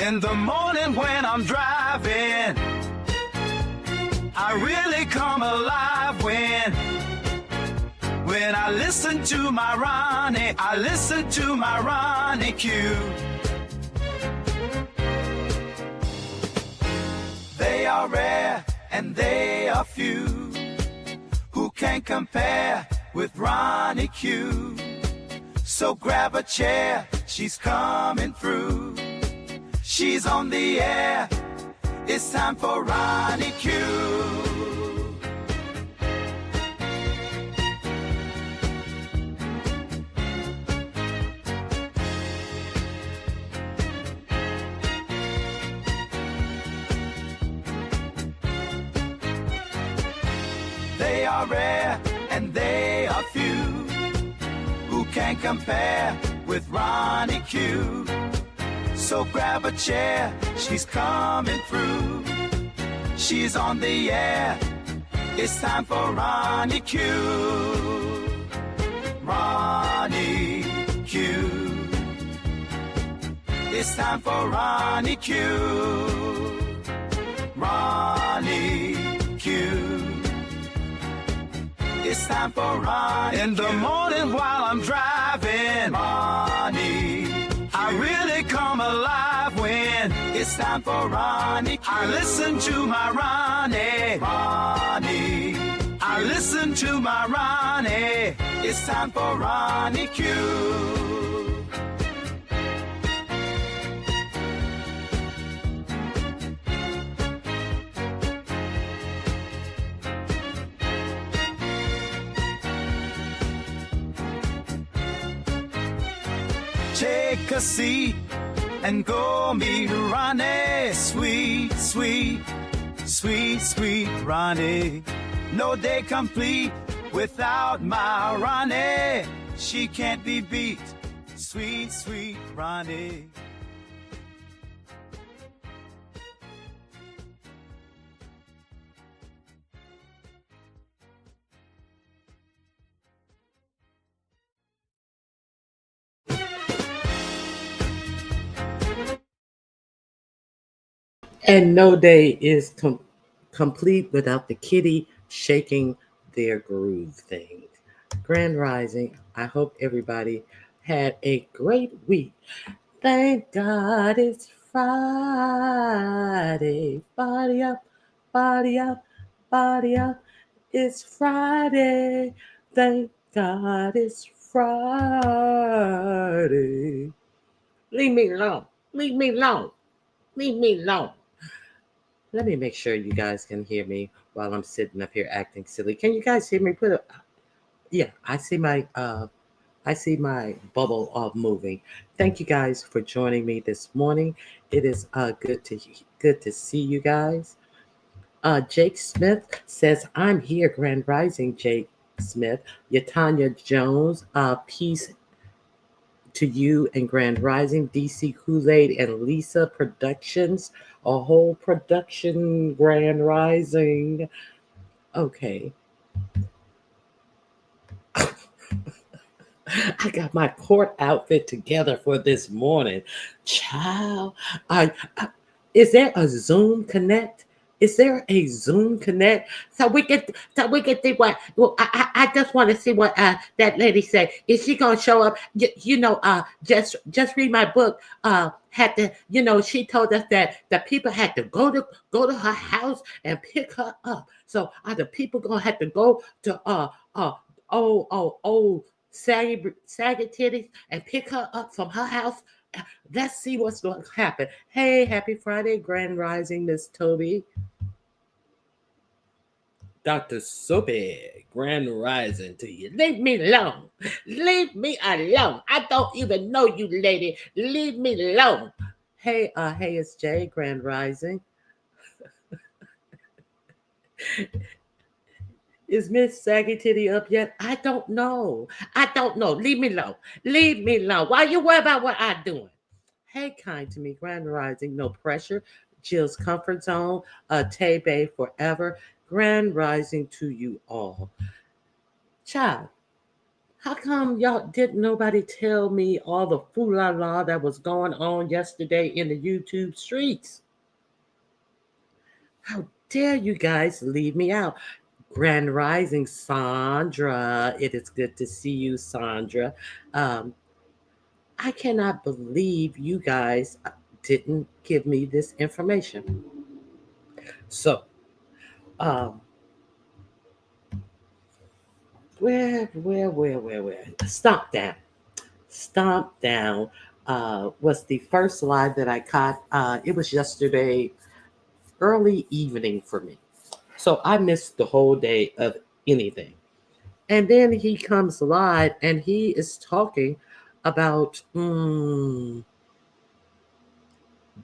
In the morning when I'm driving, I really come alive when I listen to my Ronnie, I listen to my Ronnie Q. They are rare and they are few who can compare with Ronnie Q. So grab a chair, she's coming through. She's on the air, it's time for Ronnie Q. They are rare and they are few who can compare with Ronnie Q. So grab a chair, she's coming through. She's on the air, it's time for Ronnie Q. Ronnie Q. It's time for Ronnie Q. Ronnie Q. It's time for Ronnie Q. In the morning while I'm driving, Ronnie, I really come alive when it's time for Ronnie Q. I listen to my Ronnie, Ronnie. I listen to my Ronnie. It's time for Ronnie Q. Take a seat and go meet Ronnie. Sweet, sweet, sweet, sweet Ronnie. No day complete without my Ronnie. She can't be beat. Sweet, sweet Ronnie. And no day is complete without the kitty shaking their groove thing. Grand Rising, I hope everybody had a great week. Thank God it's Friday. Body up, body up, body up. It's Friday. Thank God it's Friday. Leave me alone. Leave me alone. Leave me alone. Let me make sure you guys can hear me while I'm sitting up here acting silly. Can you guys hear me? Yeah, I see my bubble of moving. Thank you guys for joining me this morning. It is good to see you guys. Jake Smith says, "I'm here, Grand Rising." Jake Smith, Yatanya Jones, peace to you and Grand Rising. DC Kool-Aid and Lisa Productions, a whole production. Grand Rising. Okay. I got my court outfit together for this morning. Child, is there a Zoom connect? Is there a Zoom connect so we can see what? Well, I just want to see what that lady said. Is she gonna show up? Just read my book. Had to, she told us that the people had to go to her house and pick her up. So are the people gonna have to go to saggy titties and pick her up from her house? Let's see what's going to happen. Hey, happy Friday, Grand Rising, Miss Toby. Dr. Soapy, Grand Rising to you. Leave me alone. Leave me alone. I don't even know you, lady. Leave me alone. Hey, it's Jay, Grand Rising. Is Miss Saggy Titty up yet? I don't know. Leave me alone. Leave me alone. Why you worry about what I'm doing? Hey, kind to me, Grand Rising. No pressure. Jill's Comfort Zone. Tay Bay Forever. Grand Rising to you all. Child, How come y'all didn't nobody tell me all the foo la la that was going on yesterday in the YouTube streets? How dare you guys leave me out? Grand Rising, Sandra. It is good to see you, Sandra. Um, I cannot believe you guys didn't give me this information. So, um, where? Stomp Down. Stomp Down was the first live that I caught. It was yesterday, early evening for me. So I missed the whole day of anything. And then he comes live and he is talking about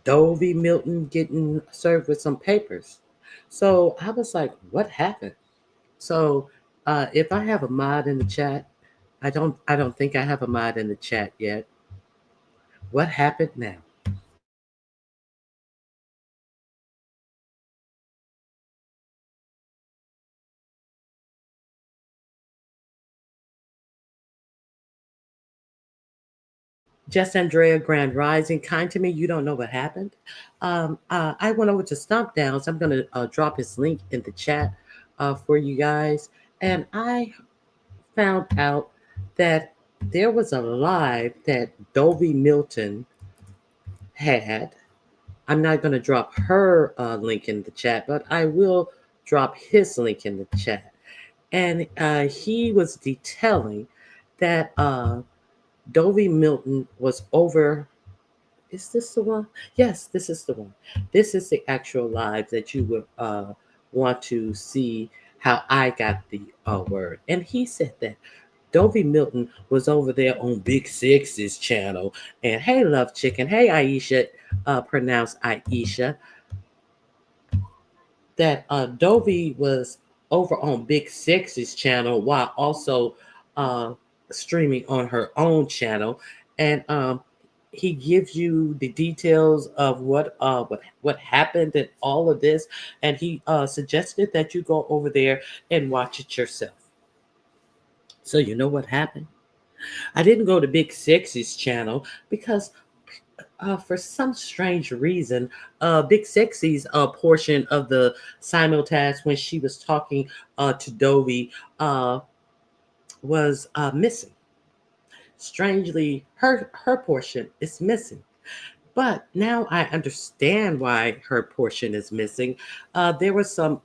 Dovie Milton getting served with some papers. So I was like, what happened? So if I have a mod in the chat, I don't think I have a mod in the chat yet. What happened now? Just Andrea Grand Rising, kind to me. You don't know what happened. I went over to Stomp Downs. I'm going to drop his link in the chat for you guys. And I found out that there was a live that Dovie Milton had. I'm not going to drop her link in the chat, but I will drop his link in the chat. And he was detailing that Dovie Milton was over. Is this the one? Yes, this is the one. This is the actual live that you would want to see how I got the word. And he said that Dovie Milton was over there on Big Six's channel. And hey, Love Chicken. Hey, Aisha, pronounced Aisha. That Dovie was over on Big Six's channel while also uh, streaming on her own channel. And he gives you the details of what happened and all of this. And he suggested that you go over there and watch it yourself. So you know what happened? I didn't go to Big Six's channel because for some strange reason, Big Sexy's portion of the simulcast when she was talking to Dovie was missing. Strangely, her portion is missing. But now I understand why her portion is missing. There were some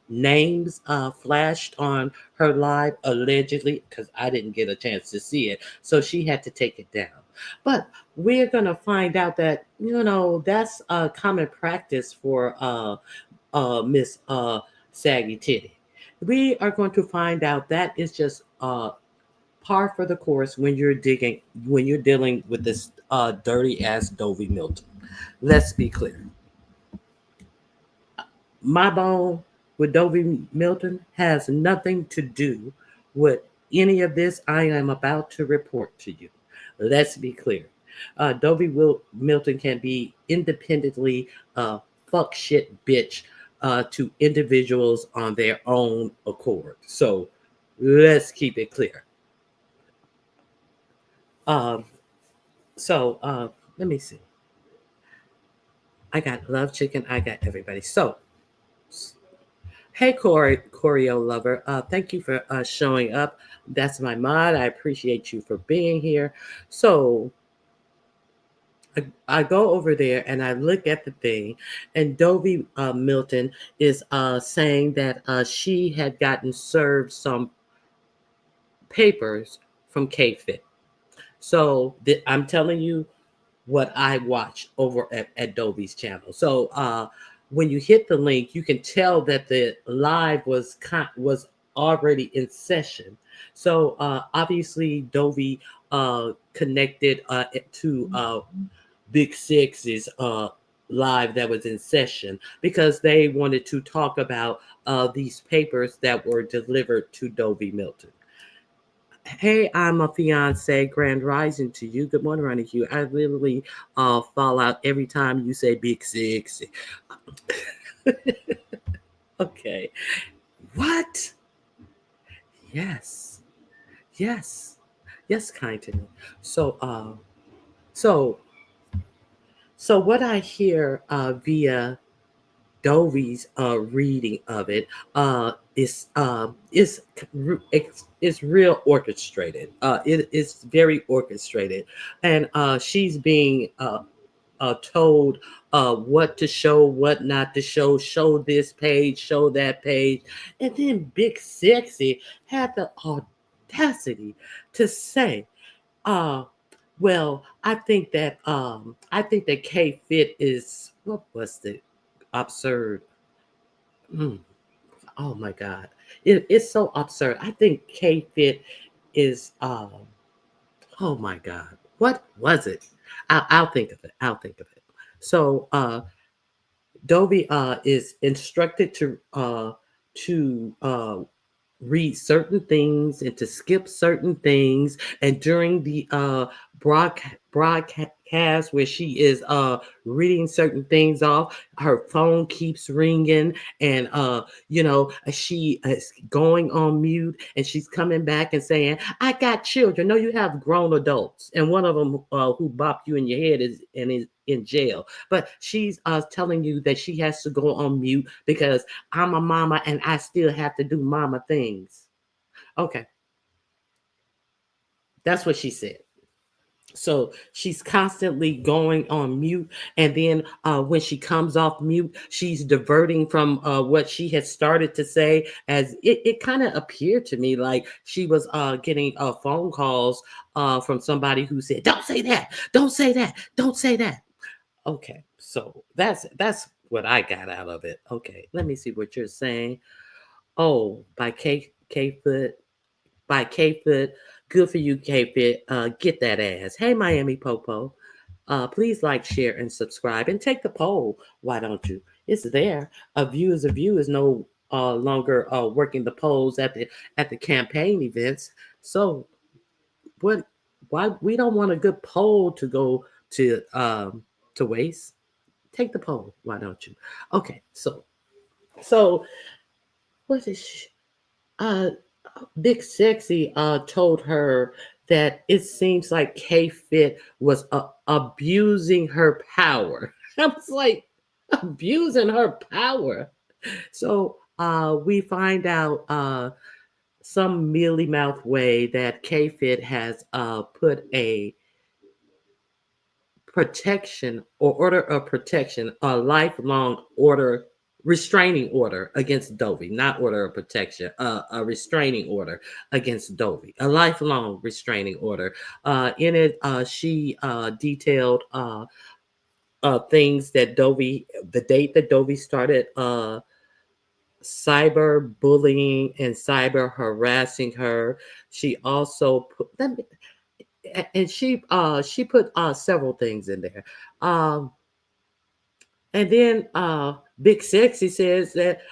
names flashed on her live allegedly, because I didn't get a chance to see it. So she had to take it down. But we're going to find out that, that's a common practice for Miss Saggy Titty. We are going to find out that is just par for the course when you're dealing with this dirty ass Dovie Milton. Let's be clear. My bone with Dovie Milton has nothing to do with any of this I am about to report to you. Let's be clear. Milton can be independently fuck shit bitch to individuals on their own accord. So let's keep it clear. Um, so let me see. I got Love Chicken. I got everybody. So, hey, Choreo lover. Thank you for showing up. That's my mod. I appreciate you for being here. So, I go over there and I look at the thing, and Dovie Milton is saying that she had gotten served some papers from KFIT. So, I'm telling you, what I watch over at Dovie's channel. So when you hit the link, you can tell that the live was already in session. So obviously Dovie connected to Big Six's live that was in session because they wanted to talk about these papers that were delivered to Dovie Milton. Hey, I'm a fiance. Grand rising to you. Good morning, Ronnie Hugh. I literally fall out every time you say Big Six. Okay. What? Yes. Yes, yes, kind to me. So, so, so what I hear via Dovie's reading of it is real orchestrated. It's very orchestrated, and she's being told what to show, what not to show. Show this page, show that page, and then Big Sexy had the audacity to say, uh, "Well, I think that K Fit is what was the absurd." Mm, oh my God. It's so absurd. I think K Fit is oh my God. What was it? I'll think of it. I'll think of it. So Dovie is instructed to read certain things and to skip certain things. And during the broadcast where she is reading certain things off, her phone keeps ringing, and she is going on mute, and she's coming back and saying, "I got children." No, you have grown adults, and one of them who bopped you in your head is in jail. But she's telling you that she has to go on mute because I'm a mama and I still have to do mama things. Okay, that's what she said. So she's constantly going on mute. And then when she comes off mute, she's diverting from what she had started to say. As it kind of appeared to me like she was getting phone calls from somebody who said, "Don't say that, don't say that, don't say that." Okay, so that's what I got out of it. Okay, let me see what you're saying. Oh, by K Foot, by K Foot. Good for you, K Fit. Get that ass. Hey, Miami Popo. Please like, share, and subscribe, and take the poll. Why don't you? It's there. A view is a view is no longer working the polls at the campaign events. So what? Why we don't want a good poll to go to waste? Take the poll. Why don't you? Okay. So what is she? Uh, Big Sexy told her that it seems like K Fit was abusing her power. I was like, abusing her power. So we find out some mealy mouth way that K Fit has put a protection or order of protection, a lifelong order, restraining order against Dovie, not order of protection, a restraining order against Dovie, a lifelong restraining order. In it, she detailed things that Dovie, the date that Dovie started cyber bullying and cyber harassing her. She also put, and she put several things in there. Um, and then Big Sexy says that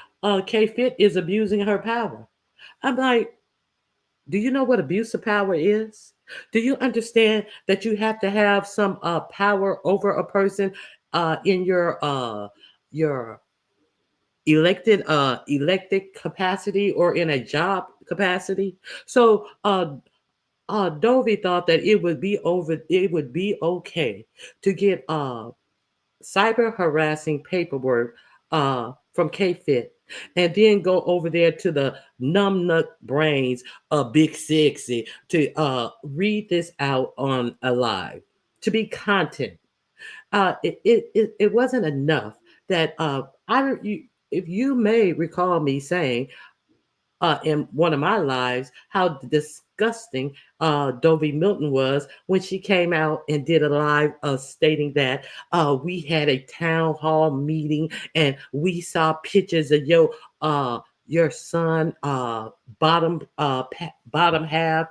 K Fit is abusing her power. I'm like, do you know what abuse of power is? Do you understand that you have to have some power over a person in your elected capacity or in a job capacity? So Dovie thought that it would be okay to get cyber harassing paperwork from KFIT and then go over there to the numbnut brains of Big Sexy to read this out on a live to be content. It wasn't enough that if you may recall me saying in one of my lives how disgusting Dovie Milton was when she came out and did a live stating that we had a town hall meeting and we saw pictures of your son bottom half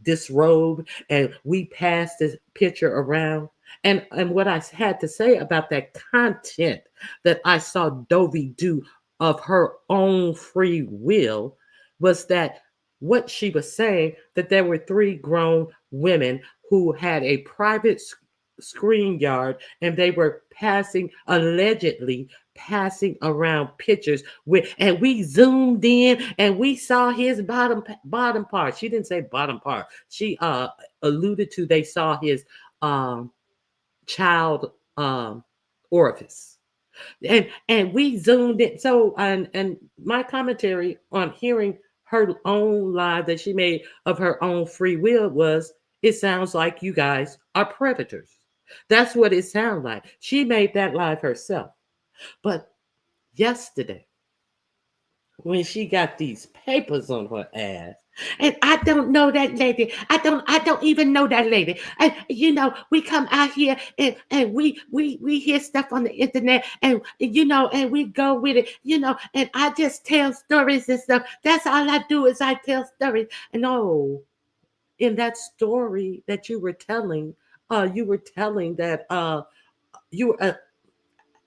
disrobed and we passed this picture around. And what I had to say about that content that I saw Dovie do of her own free will was that what she was saying that there were three grown women who had a private screen yard, and they were allegedly passing around pictures with, and we zoomed in and we saw his bottom part. She didn't say bottom part. She alluded to they saw his um child orifice. And we zoomed in. So and my commentary on hearing her own live that she made of her own free will was, it sounds like you guys are predators. That's what it sounds like. She made that live herself. But yesterday, when she got these papers on her ass, and I don't know that lady. I don't even know that lady. And we come out here and we hear stuff on the internet, and and we go with it, and I just tell stories and stuff. That's all I do, is I tell stories. And oh, in that story that you were telling that you were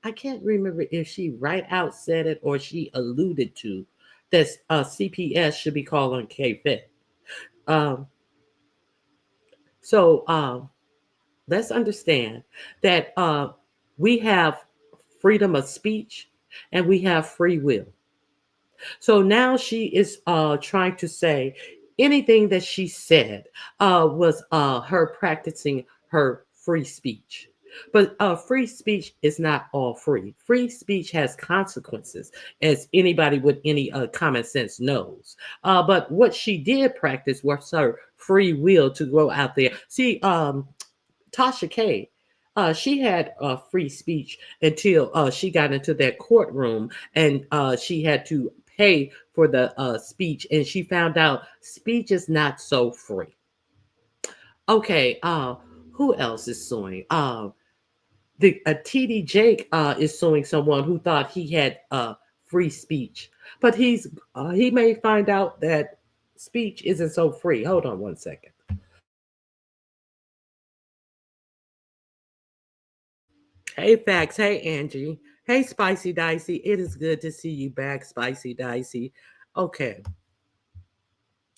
I can't remember if she right out said it or she alluded to that CPS should be called on KFIT. Um, so let's understand that we have freedom of speech and we have free will. So now she is trying to say anything that she said was her practicing her free speech. But free speech is not all free. Free speech has consequences, as anybody with any common sense knows. But what she did practice was her free will to go out there. See, Tasha K. She had free speech until she got into that courtroom, and she had to pay for the speech, and she found out speech is not so free. Okay, who else is suing? The TD Jake is suing someone who thought he had free speech, but he may find out that speech isn't so free. Hold on one second. Hey, Fax. Hey, Angie. Hey, Spicy Dicey. It is good to see you back, Spicy Dicey. Okay,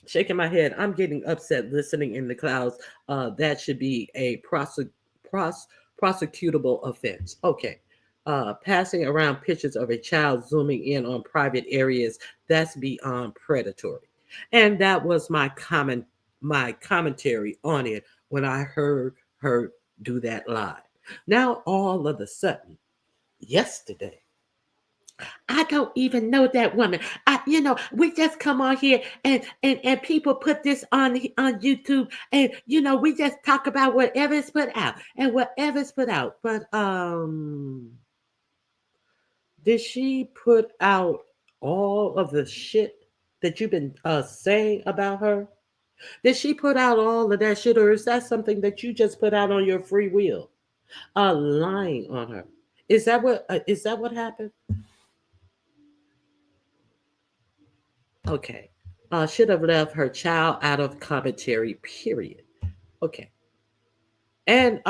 shaking my head. I'm getting upset listening in the clouds. That should be a pros- prosecutable offense. Okay. Passing around pictures of a child zooming in on private areas, that's beyond predatory. And that was my commentary on it when I heard her do that live. Now all of a sudden, yesterday, I don't even know that woman. We just come on here and people put this on YouTube, and we just talk about whatever's put out and whatever's put out. But did she put out all of the shit that you've been saying about her? Did she put out all of that shit, or is that something that you just put out on your free will? Lying on her. Is that what happened? Okay. Should have left her child out of commentary, period. Okay. And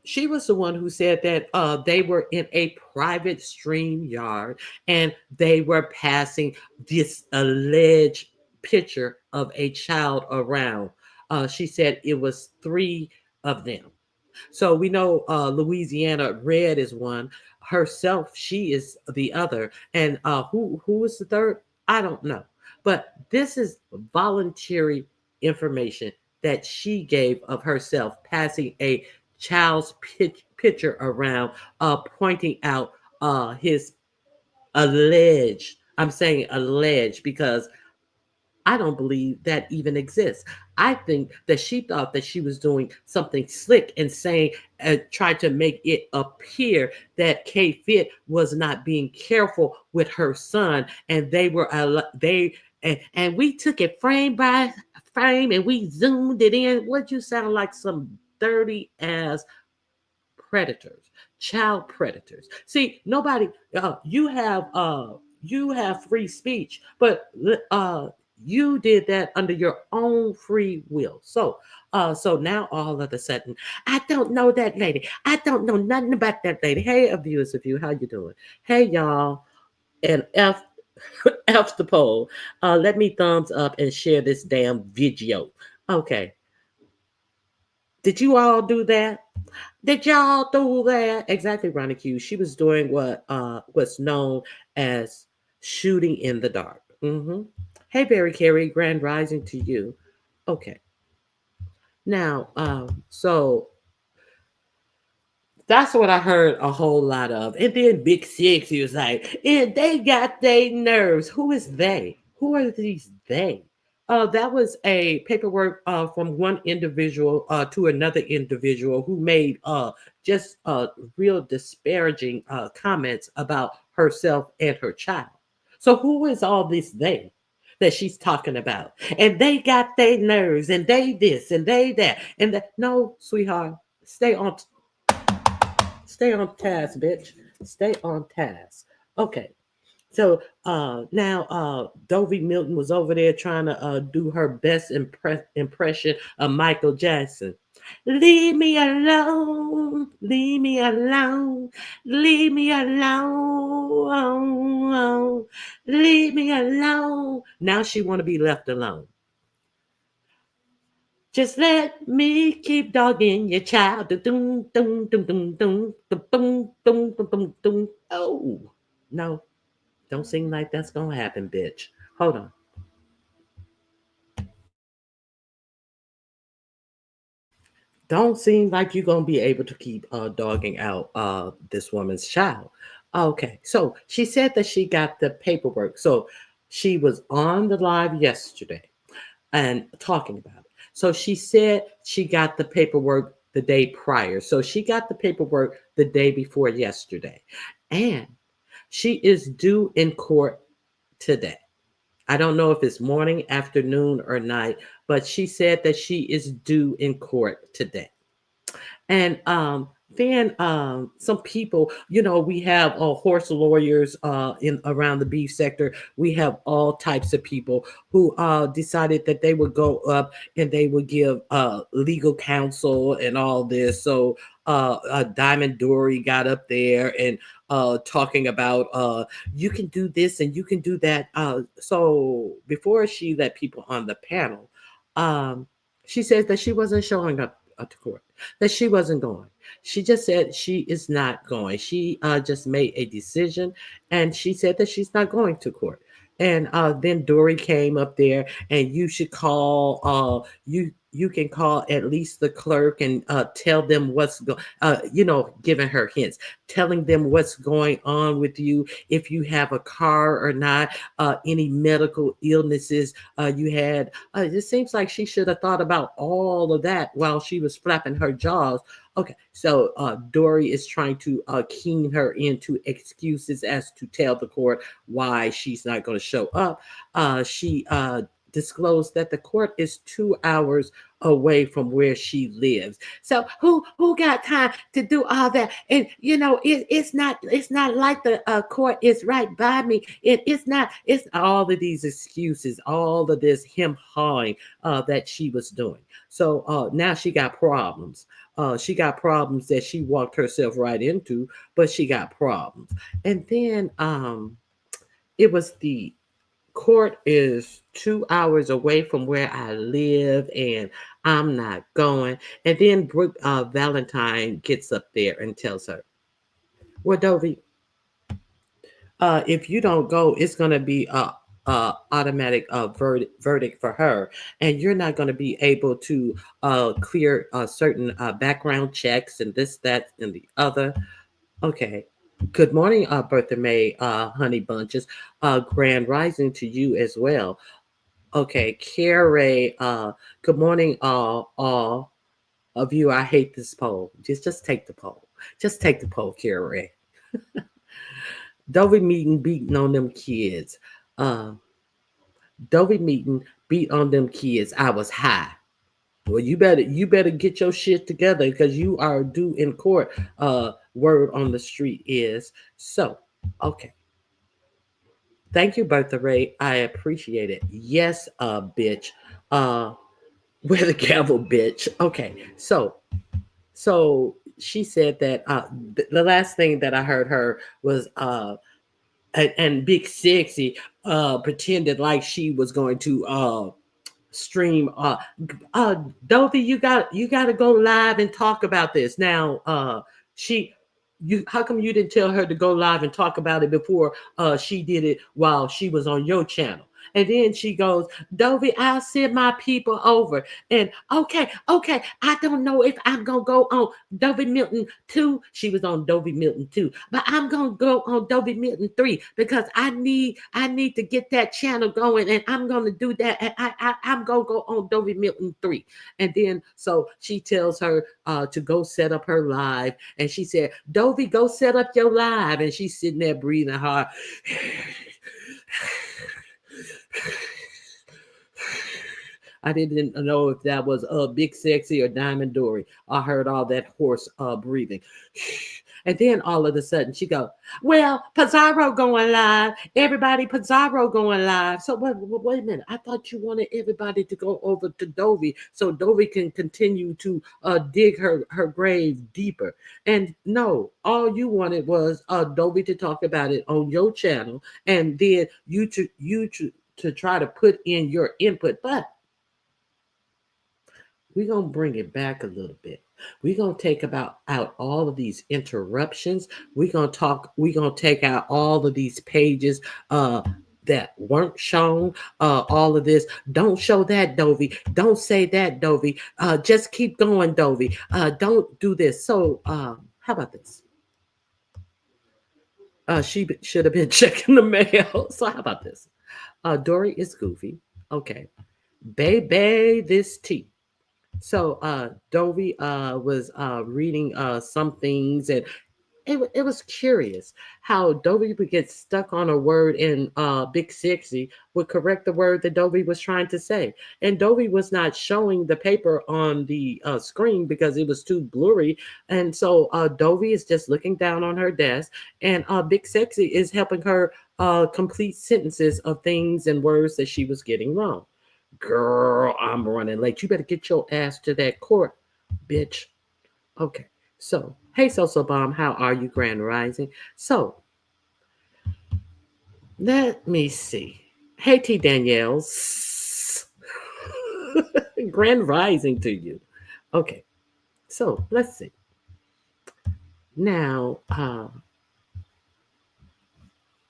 she was the one who said that they were in a private stream yard and they were passing this alleged picture of a child around. She said it was three of them. So we know Louisiana Red is one. Herself, she is the other. And who is the third? I don't know. But this is voluntary information that she gave of herself, passing a child's picture around, pointing out his alleged. I'm saying alleged because I don't believe that even exists. I think that she thought that she was doing something slick and saying, tried to make it appear that K Fit was not being careful with her son, and and we took it frame by frame and we zoomed it in. What you sound like some dirty ass predators, child predators. See, nobody. You have free speech, but you did that under your own free will. So now all of a sudden, I don't know that lady. I don't know nothing about that lady. Hey, abuse of you, how you doing? Hey, y'all, and F the poll. Let me thumbs up and share this damn video. Okay, Did you all do that? Did y'all do that? Exactly, Ronnie Q. She was doing what's known as shooting in the dark. Hey, Barry Carey, Grand Rising to you. Okay. Now, so that's what I heard a whole lot of. And then Big Six, he was like, and they got their nerves. Who is they? Who are these they? That was a paperwork from one individual to another individual who made just real disparaging comments about herself and her child. So who is all this they that she's talking about? And they got their nerves, and they this, and they that, and that. No, sweetheart, stay on task, bitch. Stay on task. Okay. So now Dovie Milton was over there trying to do her best impression of Michael Jackson. Leave me alone, leave me alone, leave me alone, leave me alone. Now she want to be left alone. Just let me keep dogging your child. Dum, dum, dum, dum, dum, dum, dum, dum, dum, dum, dum. Oh, no. Don't seem like that's going to happen, bitch. Hold on. Don't seem like you're going to be able to keep dogging out this woman's child. Okay. So she said that she got the paperwork. So she was on the live yesterday and talking about it. So she said she got the paperwork the day prior. So she got the paperwork the day before yesterday. And she is due in court today. I don't know if it's morning, afternoon, or night, but she said that she is due in court today. And then some people, we have horse lawyers in around the beef sector. We have all types of people who decided that they would go up and they would give legal counsel and all this. So Diamond Dory got up there and talking about you can do this and you can do that. So before she let people on the panel, she says that she wasn't showing up to court, that she wasn't going. She just said she is not going. She just made a decision and she said that she's not going to court. And then Dory came up there and you should call you can call at least the clerk and tell them what's giving her hints, telling them what's going on with you, if you have a car or not, any medical illnesses you had. It seems like she should have thought about all of that while she was flapping her jaws. Okay, so Dory is trying to keen her into excuses as to tell the court why she's not going to show up. She disclosed that the court is 2 hours away from where she lives. So who got time to do all that? And it's not like the court is right by me. It's not. It's all of these excuses, all of this him hawing that she was doing. So now she got problems. She got problems that she walked herself right into, but she got problems. And then it was the court is 2 hours away from where I live and I'm not going. And then Brooke Valentine gets up there and tells her, well, Dovie, if you don't go, it's going to be a automatic verdict for her, and you're not going to be able to clear certain background checks and this, that, and the other. Okay. Good morning, Bertha May, Honey Bunches. Grand Rising to you as well. Okay, Carrie, good morning, all of you. I hate this poll. Just take the poll. Just take the poll, Carrie. Dovie Meeting beating on them kids. Dovie Meeting beat on them kids. I was high. Well, you better get your shit together because you are due in court. Word on the street is so. Okay. Thank you, Bertha Ray. I appreciate it. Yes, bitch. Where the gavel, bitch. Okay. So she said that the last thing that I heard her was and Big Sexy pretended like she was going to stream. Dovie, you got to go live and talk about this now. She. How come you didn't tell her to go live and talk about it before she did it while she was on your channel? And then she goes, Dovie, I'll send my people over. And okay, I don't know if I'm gonna go on Dovie Milton 2. She was on Dovie Milton 2, but I'm gonna go on Dovie Milton 3 because I need to get that channel going, and I'm gonna do that. And I'm gonna go on Dovie Milton 3. And then so she tells her to go set up her live, and she said, Dovie, go set up your live. And she's sitting there breathing hard. I didn't know if that was Big Sexy or Diamond Dory. I heard all that hoarse breathing. And then all of a sudden she goes, well, Pizarro going live. Everybody, Pizarro going live. So wait a minute. I thought you wanted everybody to go over to Dovie so Dovie can continue to dig her grave deeper. And no, all you wanted was Dovie to talk about it on your channel, and then you to try to put in your input. But we're going to bring it back a little bit. We're going to take out all of these interruptions. We're going to take out all of these pages that weren't shown. All of this. Don't show that, Dovie. Don't say that, Dovie. Just keep going, Dovie. Don't do this. So how about this? She should have been checking the mail. So how about this? Dory is goofy. Okay. Baby, this tea. So Dovie was reading some things, and it was curious how Dovie would get stuck on a word, and Big Sexy would correct the word that Dovie was trying to say. And Dovie was not showing the paper on the screen because it was too blurry. And so Dovie is just looking down on her desk, and Big Sexy is helping her complete sentences of things and words that she was getting wrong. Girl, I'm running late. You better get your ass to that court, bitch. Okay. So, hey, So Bomb, how are you, Grand Rising? So, let me see. Hey, T Danielles. Grand Rising to you. Okay. So, let's see. Now,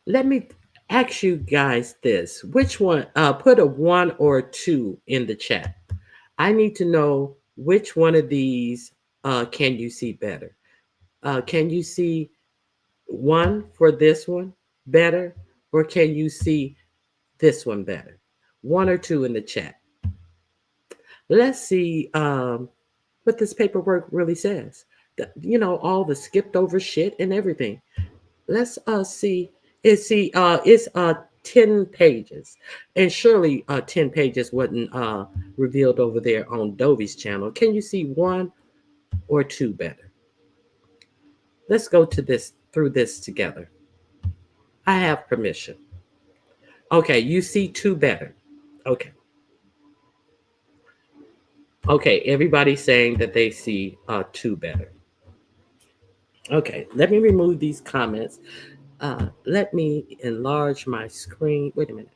let me ask you guys this. Which one? Put a 1 or 2 in the chat. I need to know which one of these can you see better. Can you see 1 for this one better, or can you see this one better? 1 or 2 in the chat. Let's see what this paperwork really says. All the skipped over shit and everything. Let's see. It's 10 pages, and surely 10 pages wasn't revealed over there on Dovie's channel. Can you see 1 or 2 better? Let's go through this together. I have permission. Okay, you see 2 better. Okay. Okay, everybody's saying that they see 2 better. Okay, let me remove these comments. Let me enlarge my screen. Wait a minute.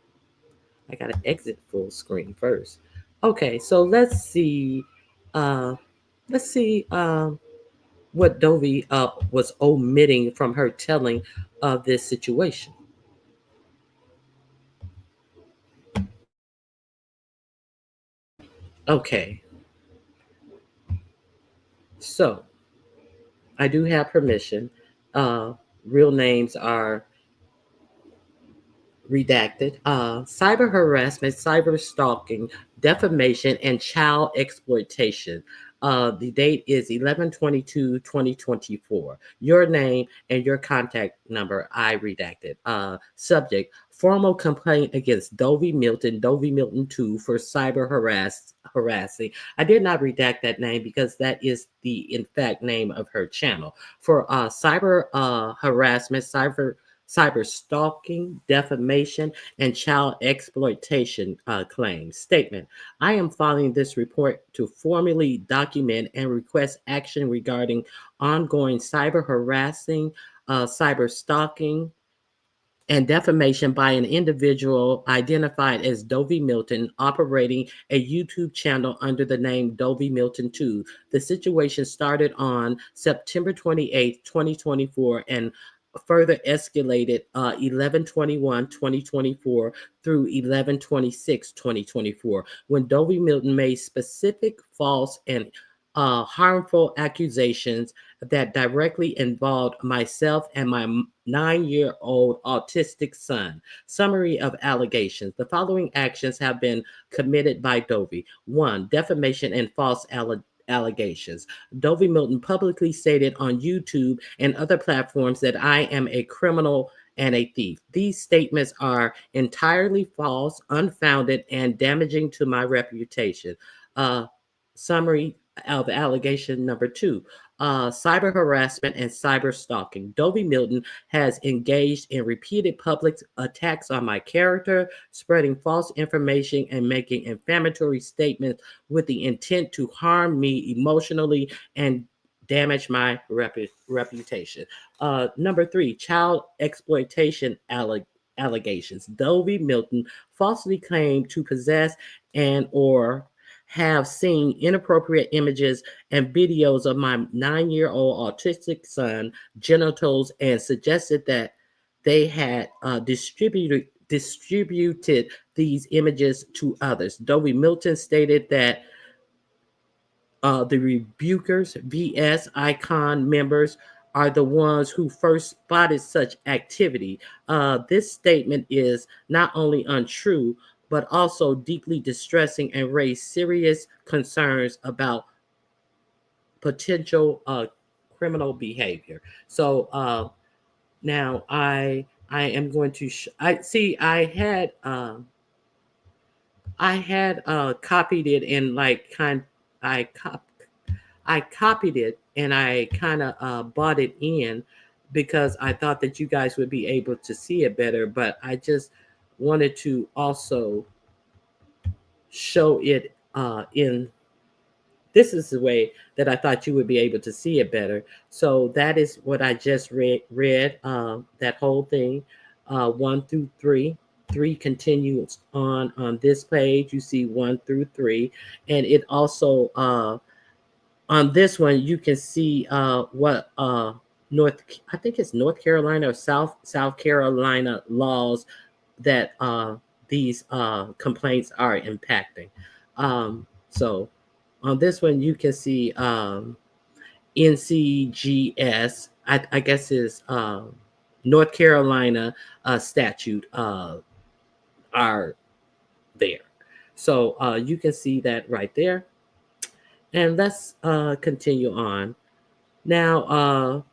I got to exit full screen first. Okay, so let's see. What Dovie was omitting from her telling of this situation. Okay. So, I do have permission. Real names are redacted. Cyber harassment, cyber stalking, defamation, and child exploitation. The date is 11/22/2024. Your name and your contact number, I redacted. Subject, formal complaint against Dovie Milton 2 for cyber harassing. I did not redact that name because that is the, in fact, name of her channel. For cyber harassment, cyber stalking, defamation, and child exploitation claims. Statement: I am filing this report to formally document and request action regarding ongoing cyber harassing, cyber stalking, and defamation by an individual identified as Dovie Milton operating a YouTube channel under the name Dovie Milton 2. The situation started on September 28, 2024, and further escalated 11/21/2024 through 11/26/2024, when Dovie Milton made specific false and harmful accusations that directly involved myself and my 9-year-old autistic son. Summary of allegations. The following actions have been committed by Dovie. 1. Defamation and false allegations. Dovie Milton publicly stated on YouTube and other platforms that I am a criminal and a thief. These statements are entirely false, unfounded, and damaging to my reputation. Summary of allegation number 2. Cyber harassment and cyber stalking. Dovie Milton has engaged in repeated public attacks on my character, spreading false information and making inflammatory statements with the intent to harm me emotionally and damage my reputation. Number 3, child exploitation allegations. Dovie Milton falsely claimed to possess and or have seen inappropriate images and videos of my 9-year-old autistic son genitals and suggested that they had distributed these images to others. Dovie Milton stated that the Rebukers VS Icon members are the ones who first spotted such activity. This statement is not only untrue, but also deeply distressing and raised serious concerns about potential criminal behavior. So now I am going to I had copied it and I copied it and I kind of bought it in because I thought that you guys would be able to see it better, but I just wanted to also show it in. This is the way that I thought you would be able to see it better. So that is what I just read that whole thing, 1 through 3. 3 continues on this page. You see 1 through 3, and it also on this one you can see what I think it's North Carolina or South Carolina laws that these complaints are impacting. So on this one you can see NCGS, I guess is North Carolina statute are there. So you can see that right there. And let's continue on. Now,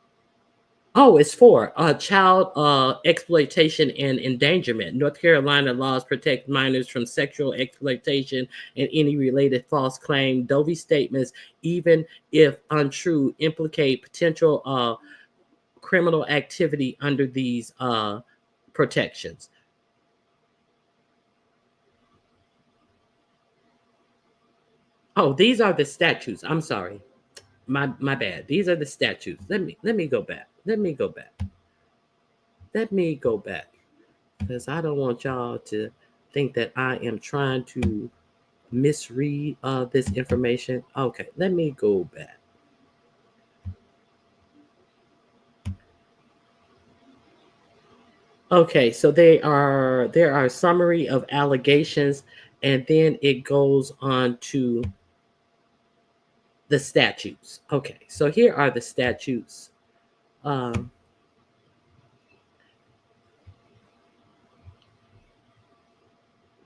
it's 4. Child exploitation and endangerment. North Carolina laws protect minors from sexual exploitation and any related false claim. Dovie statements, even if untrue, implicate potential criminal activity under these protections. Oh, these are the statutes. I'm sorry. My bad. These are the statutes. Let me go back. Let me go back. Because I don't want y'all to think that I am trying to misread this information. Okay, let me go back. Okay, so there are summary of allegations, and then it goes on to the statutes. Okay, so here are the statutes.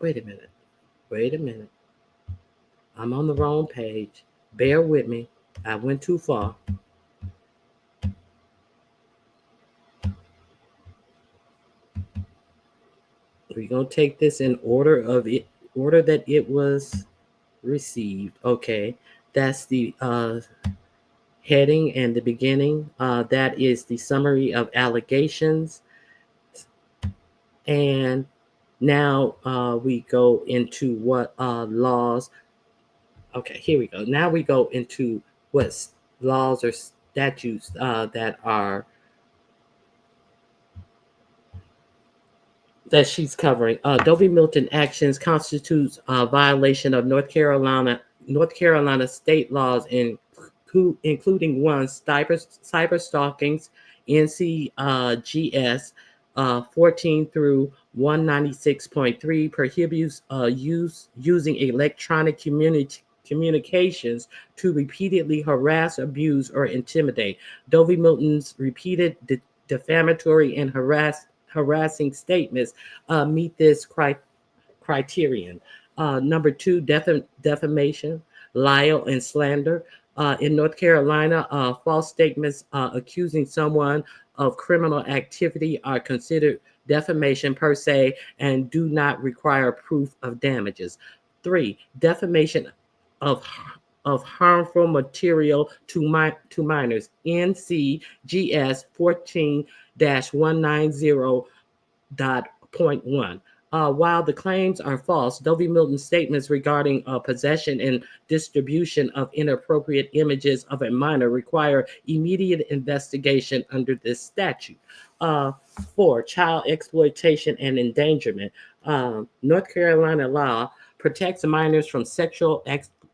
Wait a minute. I'm on the wrong page. Bear with me. I went too far. We're going to take this in order that it was received. Okay, that's the heading and the beginning. That is the summary of allegations. And now we go into what laws. Okay, here we go. Now we go into what laws or statutes that are that she's covering. Dovie Milton actions constitutes a violation of North Carolina state laws, including one cyber stalkings, NCGS 14 through 196.3 prohibits using electronic communications to repeatedly harass, abuse, or intimidate. Dovie Milton's repeated defamatory and harassing statements meet this criterion. Number two, defamation, libel, and slander. In North Carolina, false statements accusing someone of criminal activity are considered defamation per se and do not require proof of damages. Three, defamation of harmful material to minors. NCGS 14-190.1. While the claims are false, Dovie Milton's statements regarding possession and distribution of inappropriate images of a minor require immediate investigation under this statute. Four, child exploitation and endangerment. North Carolina law protects minors from sexual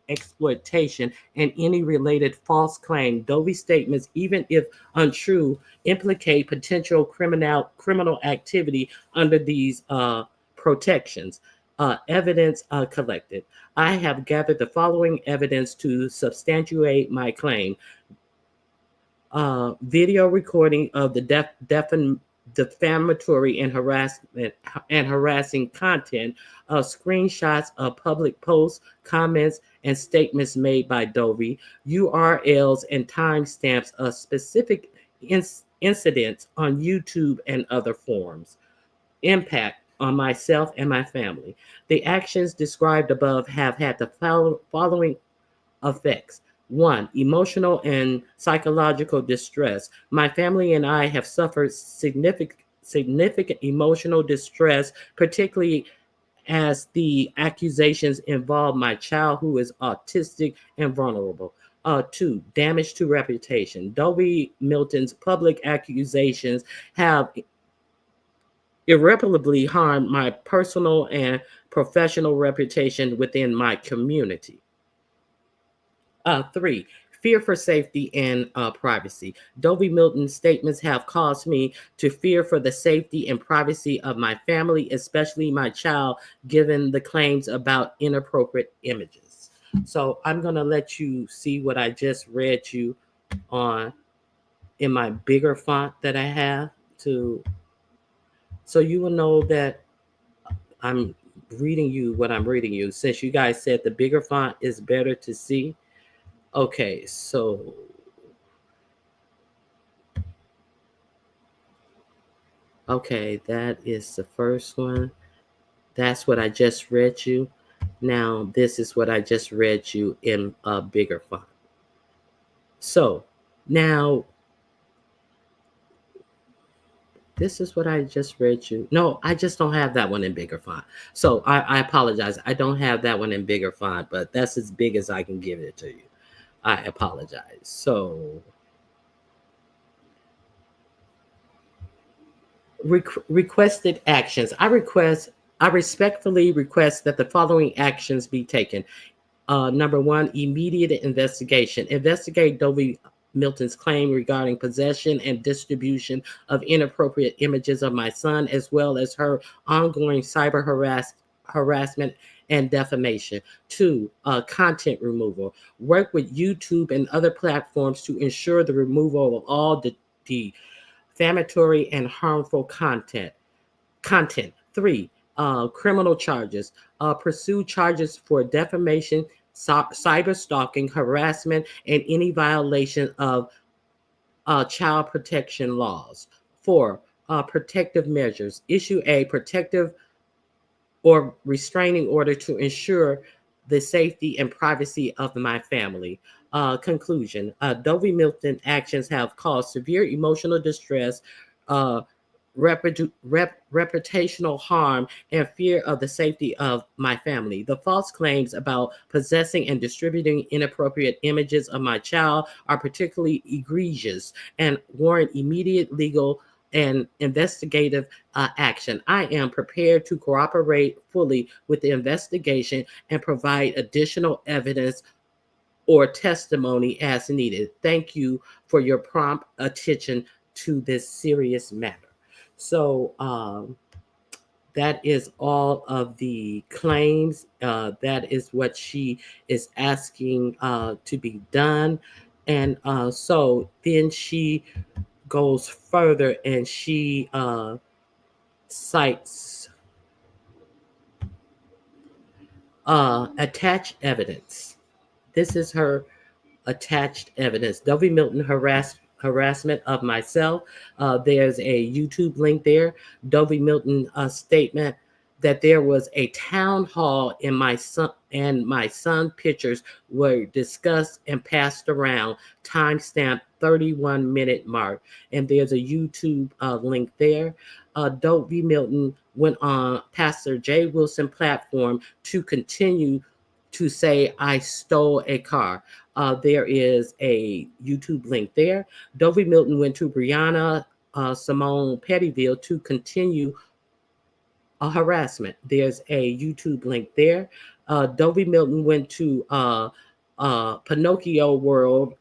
exploitation and any related false claim. Dovie's statements, even if untrue, implicate potential criminal activity under these protections. Evidence collected. I have gathered the following evidence to substantiate my claim. Video recording of the defamatory and harassing content, screenshots of public posts, comments, and statements made by Dovie, URLs and timestamps of specific incidents on YouTube and other forums. Impact on myself and my family. The actions described above have had the following effects. One, emotional and psychological distress. My family and I have suffered significant emotional distress, particularly as the accusations involve my child who is autistic and vulnerable. Two, damage to reputation. Dovie Milton's public accusations have irreparably harmed my personal and professional reputation within my community. Three, fear for safety and privacy. Dovie Milton's statements have caused me to fear for the safety and privacy of my family, especially my child, given the claims about inappropriate images. So I'm going to let you see what I just read you in my bigger font that I have so you will know that I'm reading you what I'm reading you. Since you guys said the bigger font is better to see. Okay, so that is the first one. That's what I just read you. Now, this is what I just read you in a bigger font. So, now, this is what I just read you. No, I just don't have that one in bigger font. So, I apologize. I don't have that one in bigger font, but that's as big as I can give it to you. I apologize. So, requested actions. I respectfully request that the following actions be taken. Number one, immediate investigation. Investigate Dovie Milton's claim regarding possession and distribution of inappropriate images of my son, as well as her ongoing cyber harassment and defamation. Two, content removal. Work with YouTube and other platforms to ensure the removal of all the defamatory and harmful content. Three, criminal charges. Pursue charges for defamation, cyber stalking, harassment, and any violation of child protection laws. Four, protective measures. Issue a protective or restraining order to ensure the safety and privacy of my family. Conclusion. Dovie Milton actions have caused severe emotional distress, reputational harm, and fear of the safety of my family. The false claims about possessing and distributing inappropriate images of my child are particularly egregious and warrant immediate legal and investigative action. I am prepared to cooperate fully with the investigation and provide additional evidence or testimony as needed. Thank you for your prompt attention to this serious matter. So that is all of the claims. That is what she is asking to be done. And so then she goes further and she cites attached evidence. This is her attached evidence. Dovie Milton harassment of myself. There's a YouTube link there. Dovie Milton statement that there was a town hall in my son pictures were discussed and passed around. Timestamp 31-minute mark. And there's a YouTube link there. Dovie Milton went on Pastor J. Wilson platform to continue to say I stole a car. There is a YouTube link there. Dovie Milton went to Brianna Simone Pettyville to continue harassment. There's a YouTube link there. Dovie Milton went to Pinocchio World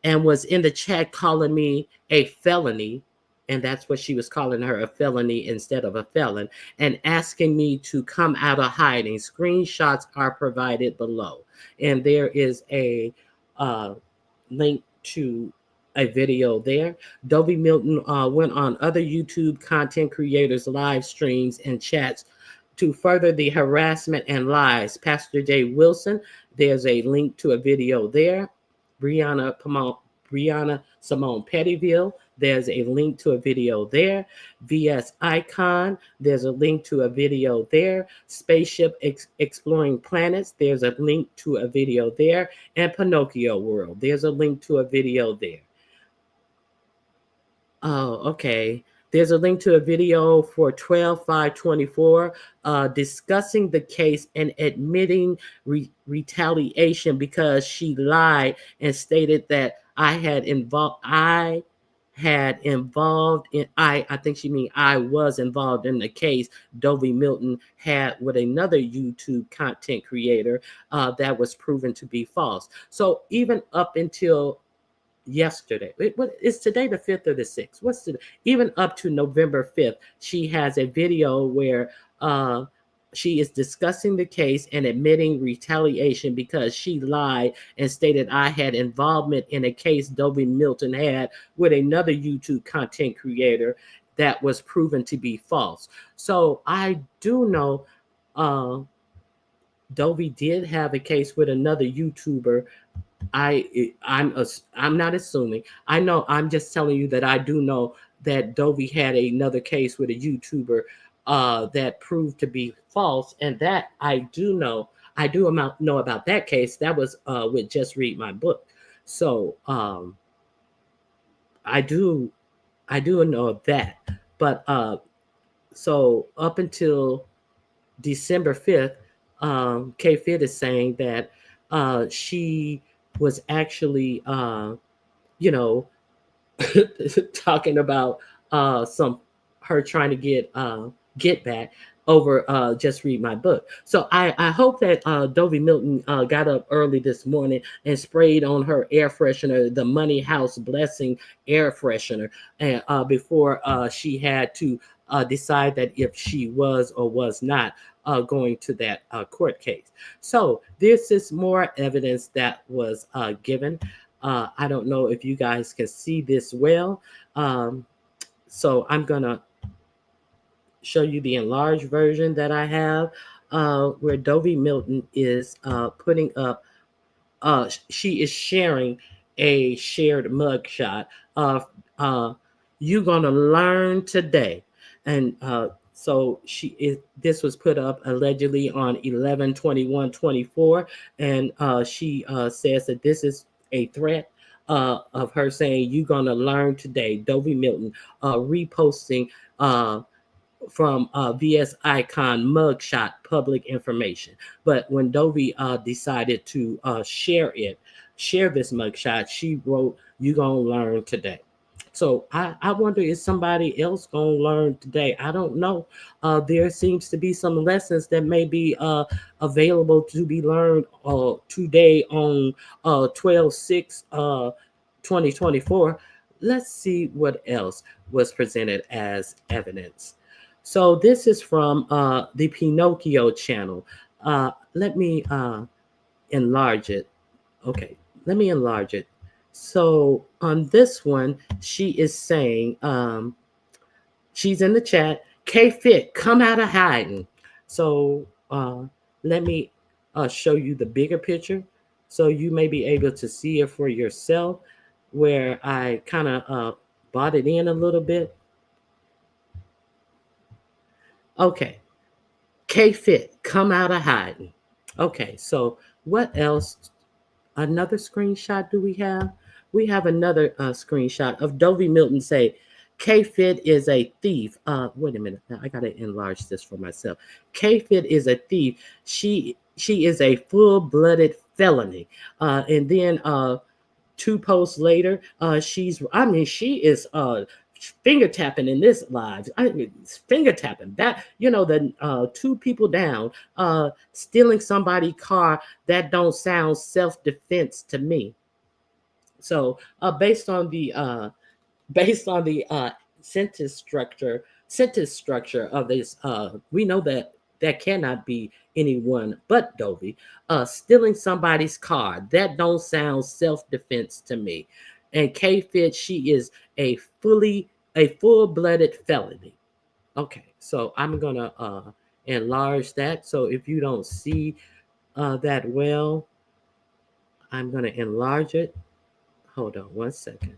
and was in the chat calling me a felony. And that's what she was calling her, a felony instead of a felon, and asking me to come out of hiding. Screenshots are provided below. And there is a link to a video there. Dovie Milton went on other YouTube content creators' live streams and chats to further the harassment and lies. Pastor J. Wilson, there's a link to a video there. Brianna Simone Pettyville, there's a link to a video there. VS Icon, there's a link to a video there. Spaceship Exploring Planets, there's a link to a video there. And Pinocchio World, there's a link to a video there. Oh, okay. There's a link to a video for 12/5/24 discussing the case and admitting retaliation because she lied and stated that I think she means I was involved in the case Dovie Milton had with another YouTube content creator that was proven to be false. So even up until yesterday, is today the 5th or the 6th? What's today? Even up to November 5th, she has a video where she is discussing the case and admitting retaliation because she lied and stated I had involvement in a case Dovie Milton had with another YouTube content creator that was proven to be false. So I do know Dovie did have a case with another YouTuber. I'm not assuming. I know. I'm just telling you that I do know that Dovie had another case with a YouTuber that proved to be false, and that I do know. I do know about that case. That was with Just Read My Book. So I do know that. But so up until December 5th, K Fit is saying that she was actually, talking about her trying to get back over Just Read My Book. So I hope that Dovie Milton got up early this morning and sprayed on her air freshener, the Money House Blessing air freshener, and before she had to decide that if she was or was not going to that court case. So this is more evidence that was given. I don't know if you guys can see this well. So I'm going to show you the enlarged version that I have where Dovie Milton is putting up, she is sharing a shared mugshot of "You Gonna Learn Today." And so this was put up allegedly on 11/21/24, and she says that this is a threat of her saying, "You gonna learn today." Dovie Milton reposting from VS Icon mugshot public information. But when Dovie decided to share this mugshot, she wrote, "You gonna learn today." So I wonder if somebody else gonna learn today. I don't know. There seems to be some lessons that may be available to be learned today on 12/6 2024. Let's see what else was presented as evidence. So this is from the Pinocchio channel. Let me enlarge it. Okay, let me enlarge it. So on this one, she is saying, she's in the chat, K Fit, come out of hiding. So let me show you the bigger picture so you may be able to see it for yourself, where I kind of bought it in a little bit. Okay, K Fit, come out of hiding. Okay, so what else? Another screenshot do we have? We have another screenshot of Dovie Milton say, K-Fit is a thief. Wait a minute. Now I gotta enlarge this for myself. K-Fit is a thief. She is a full-blooded felony. And then 2 posts later, she is finger tapping in this live. I mean, finger tapping that, the 2 people down, stealing somebody's car. That don't sound self-defense to me. So based on the sentence structure of this, we know that cannot be anyone but Dovie. Stealing somebody's car, that don't sound self-defense to me. And K-Fit, she is a full-blooded felony. Okay, so I'm gonna enlarge that. So if you don't see that well, I'm gonna enlarge it. Hold on 1 second.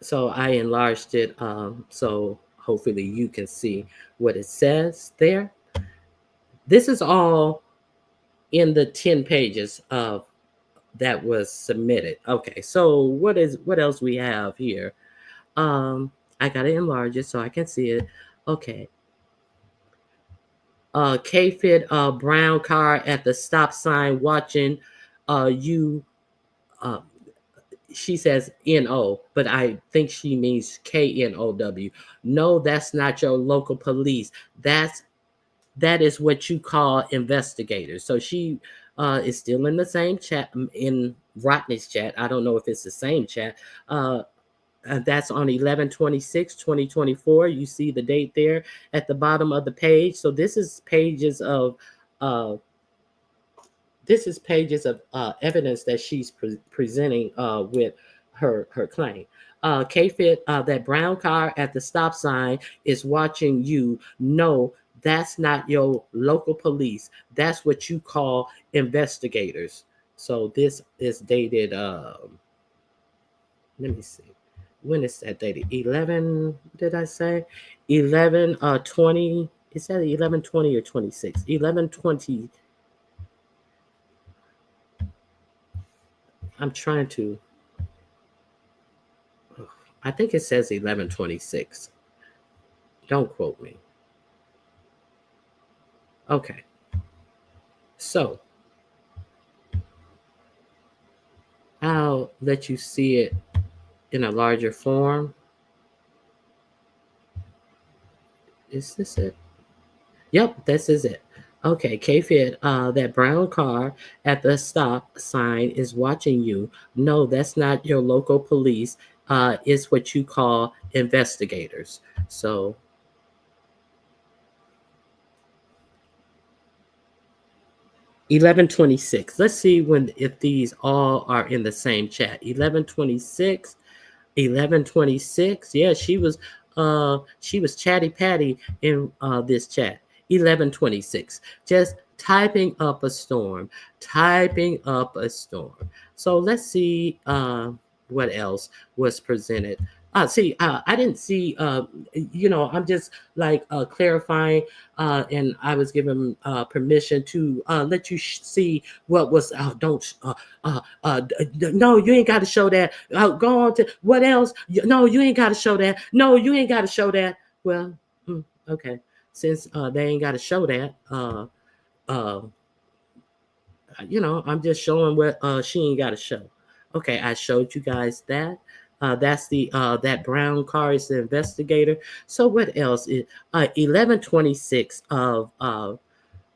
So I enlarged it, so hopefully you can see what it says there. This is all in the 10 pages of that was submitted. Okay, so what else we have here? I gotta enlarge it so I can see it. Okay. K-Fit brown car at the stop sign watching you. She says N-O, but I think she means K-N-O-W. No, that's not your local police. That is what you call investigators. So she is still in the same chat, in Rodney's chat. I don't know if it's the same chat. That's on 11/26/2024. You see the date there at the bottom of the page. So this is pages of evidence that she's presenting with her claim. K-Fit, that brown car at the stop sign is watching you. No, that's not your local police. That's what you call investigators. So this is dated, let me see. When is that dated? 11, did I say? 11/20. Is that 11/20 or 26? 11/20. I'm trying to. I think it says 11/26. Don't quote me. Okay. So I'll let you see it in a larger form. Is this it? Yep, this is it. Okay, K-Fit, that brown car at the stop sign is watching you. No, that's not your local police. It's what you call investigators. So 11/26. Let's see if these all are in the same chat. 11/26. 11/26. Yeah, she was chatty patty in this chat. 11/26. Just typing up a storm. So let's see what else was presented. I didn't see, I'm just like clarifying, and I was given permission to let you see what was, no, you ain't got to show that. Go on to what else? No, you ain't got to show that. No, you ain't got to show that. Well, okay. Since they ain't got to show that, I'm just showing what she ain't got to show. Okay, I showed you guys that. That's the that brown car is the investigator. So what else is 11/26 of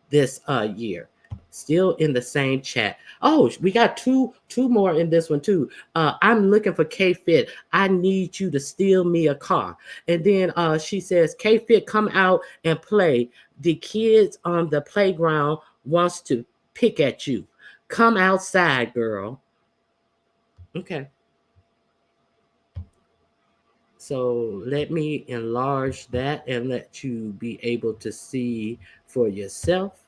this year? Still in the same chat. Oh, we got two more in this one too. I'm looking for K Fit. I need you to steal me a car. And then she says, K Fit, come out and play. The kids on the playground wants to pick at you. Come outside, girl. Okay. So let me enlarge that and let you be able to see for yourself.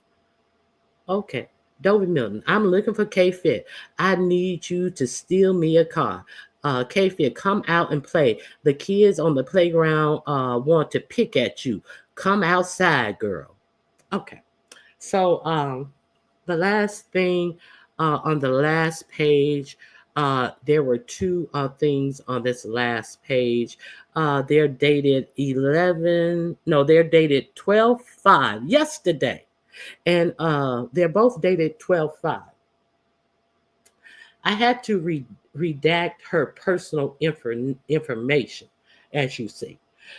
Okay. Dovie Milton, I'm looking for K Fit. I need you to steal me a car. K Fit, come out and play. The kids on the playground want to pick at you. Come outside, girl. Okay. So the last thing on the last page, there were two things on this last page. They're dated 12/5, yesterday. And they're both dated 12/5. I had to redact her personal information, as you see.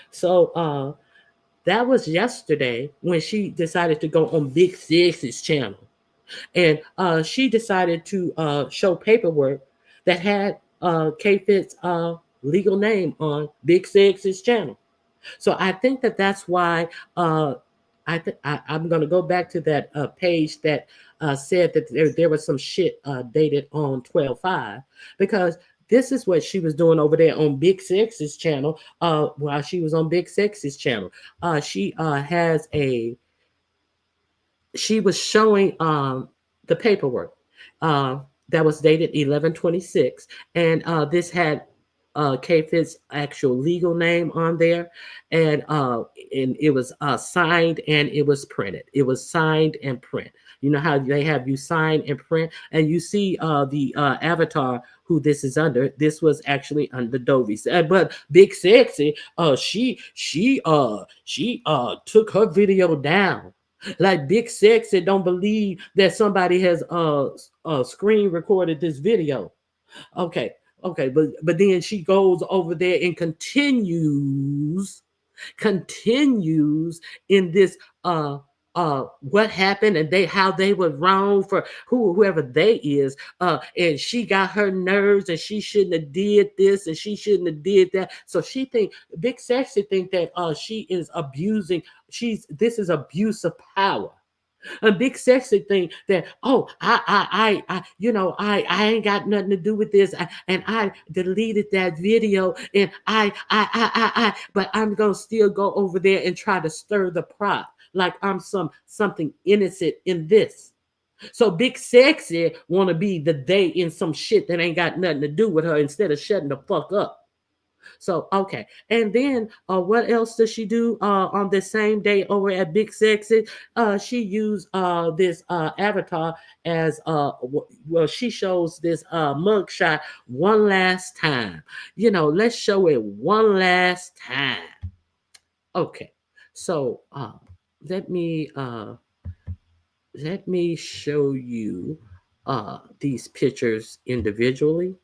So that was yesterday when she decided to go on Big Six's channel. And she decided to show paperwork that had K-Fit's legal name on Big Six's channel. So I think that that's why I'm going to go back to that page that said that there was some shit dated on 12/5, because this is what she was doing over there on Big Six's channel while she was on Big Six's channel. She was showing the paperwork that was dated 11/26, and this had K-Fit's actual legal name on there, and it was signed and it was printed. It was signed and print. You know how they have you sign and print, and you see the avatar who this is under. This was actually under Dovie's, but Big Sexy, she took her video down. Like Big Sexy don't believe that somebody has screen recorded this video. Okay, okay, but then she goes over there and continues in this what happened, and how they were wrong for whoever they is, and she got her nerves, and she shouldn't have did this, and she shouldn't have did that. So she think Big Sexy think that she is abusing. This is abuse of power. A Big Sexy thing that, oh, I ain't got nothing to do with this, and I deleted that video, and but I'm gonna still go over there and try to stir the pot like I'm something innocent in this. So Big Sexy want to be the day in some shit that ain't got nothing to do with her, instead of shutting the fuck up. So okay, and then what else does she do on the same day over at Big Sexy? She used this avatar as well. She shows this mugshot one last time. Let's show it one last time. Okay, so let me show you these pictures individually.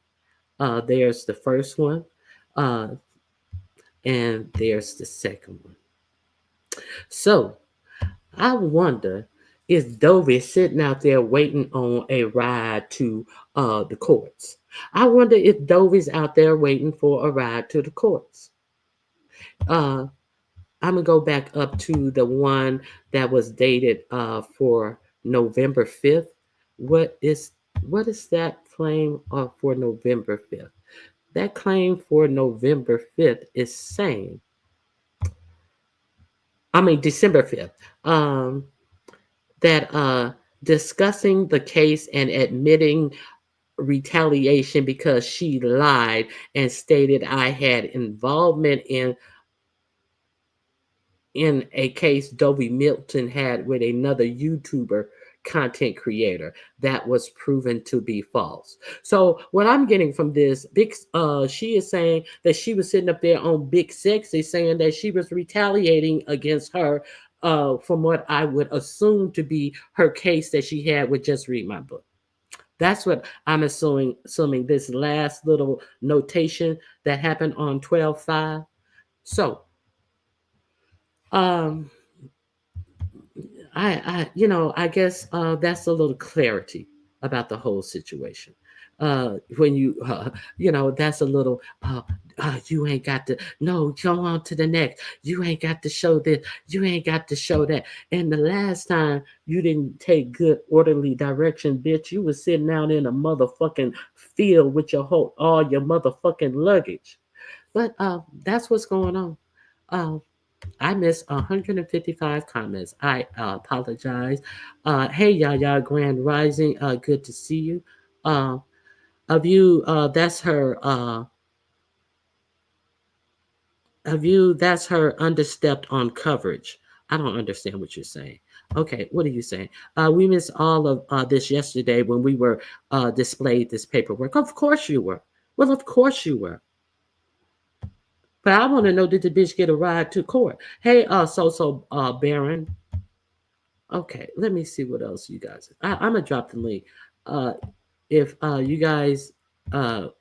There's the first one. And there's the second one. So I wonder, is Dovie sitting out there waiting on a ride to the courts? I wonder if Dovie's out there waiting for a ride to the courts. I'm gonna go back up to the one that was dated for November 5th. What is that claim for November 5th? That claim for November 5th is saying, December 5th, that discussing the case and admitting retaliation because she lied and stated I had involvement in a case Dovie Milton had with another YouTuber content creator that was proven to be false. So what I'm getting from this, she is saying that she was sitting up there on Big Sexy saying that she was retaliating against her from what I would assume to be her case that she had with Just Read My Book. That's what I'm assuming this last little notation that happened on 12/5. So, um, I guess that's a little clarity about the whole situation. When that's a little, you ain't got to, no, go on to the next. You ain't got to show this. You ain't got to show that. And the last time you didn't take good orderly direction, bitch, you was sitting out in a motherfucking field with all your motherfucking luggage. But that's what's going on. Uh, I missed 155 comments. I apologize. Hey, y'all, Grand Rising. Good to see you. Of you, that's her. Of you, that's her understepped on coverage. I don't understand what you're saying. Okay, what are you saying? We missed all of this yesterday when we were displayed this paperwork. Of course you were. Well, of course you were. But I want to know, did the bitch get a ride to court? Hey, Baron. Okay, let me see what else you guys. I'm gonna drop the link. Uh, if you guys have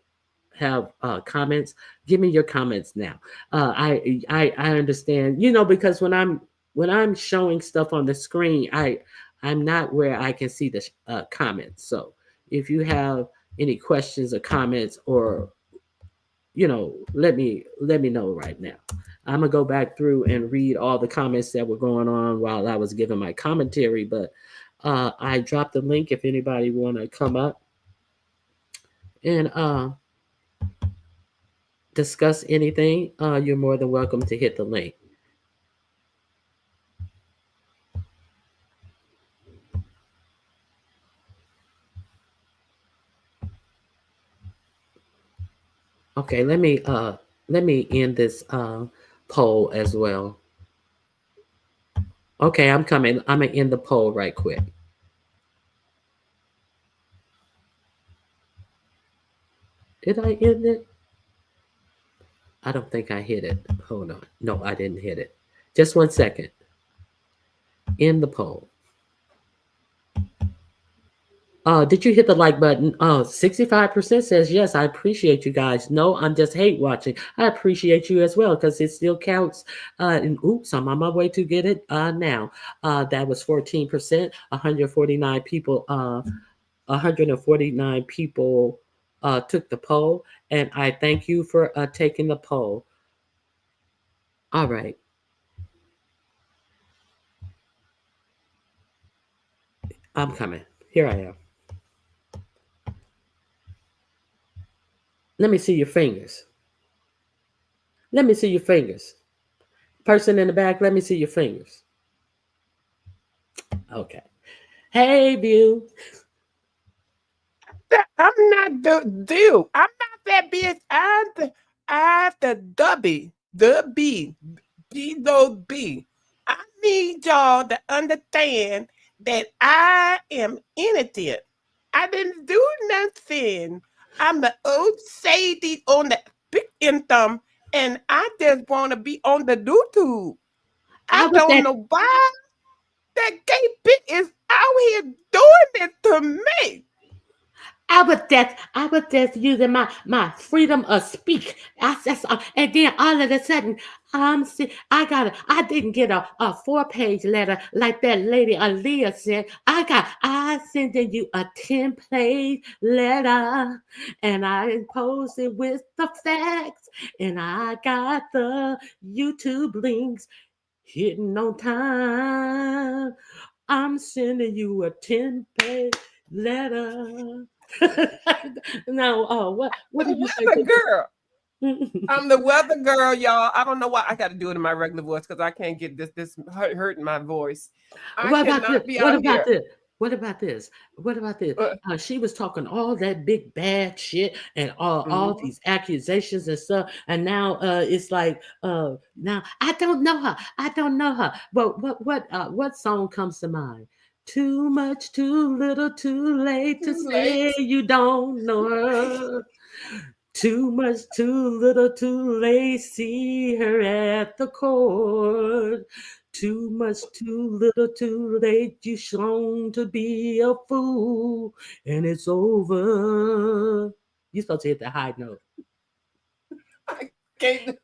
comments, give me your comments now. I understand, because when I'm showing stuff on the screen, I'm not where I can see the comments. So if you have any questions or comments, or let me know right now. I'm gonna go back through and read all the comments that were going on while I was giving my commentary, but I dropped the link if anybody want to come up and discuss anything. You're more than welcome to hit the link. Okay, let me end this poll as well. Okay, I'm coming. I'm gonna end the poll right quick. Did I end it? I don't think I hit it. Hold on. No, I didn't hit it. Just 1 second. End the poll. Did you hit the like button? 65% says yes. I appreciate you guys. No, I'm just hate watching. I appreciate you as well because it still counts. And oops, I'm on my way to get it now. That was 14%. 149 people. 149 people took the poll, and I thank you for taking the poll. All right. I'm coming. Here I am. Let me see your fingers. Let me see your fingers. Person in the back, let me see your fingers. Okay. Hey, View. I'm not the dude. I'm not that bitch. I'm the Dovie. The B. B. I need y'all to understand that I am innocent. I didn't do nothing. I'm the old Sadie on the big income, and I just want to be on the YouTube. I don't know why that gay bitch is out here doing it to me. I was just using my freedom of speech. And then all of a sudden, I didn't get a 4-page letter like that lady Aaliyah said. I sending you a 10-page letter, and I enclosed it with the facts, and I got the YouTube links hitting on time. I'm sending you a 10-page letter. Now, what did you say? Girl. I'm the weather girl, y'all. I don't know why I got to do it in my regular voice because I can't get this hurting my voice. What about this? She was talking all that big bad shit and all these accusations and stuff, and now it's like now I don't know her. But what song comes to mind? Too much, too little, too late to say you don't know her. Too much, too little, too late. See her at the court. Too much, too little, too late. You shown to be a fool, and it's over. You're supposed to hit the high note. I can't.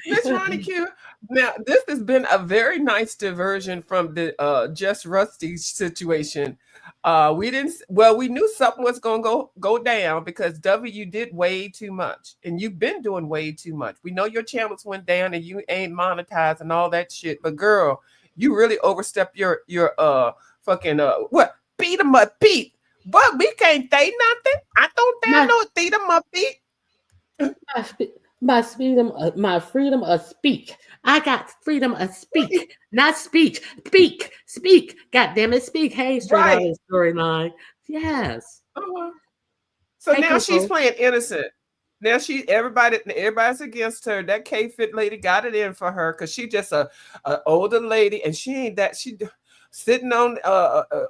Miss Ronnie Q. Now, this has been a very nice diversion from the Just Rusty situation. We didn't. Well, we knew something was gonna go down because Dovie, you did way too much, and you've been doing way too much. We know your channels went down and you ain't monetized and all that shit. But girl, you really overstepped your fucking what? Beat 'em up, Pete. But we can't say nothing. I don't dare no beat 'em up, Pete. My freedom of speak. I got freedom of speak, not speech. Speak. God damn it, speak. Hey, straight out of the storyline. Yes. So hey, now she's playing innocent. Now everybody's against her. That K-Fit lady got it in for her because she just a older lady, and she ain't that she. Sitting on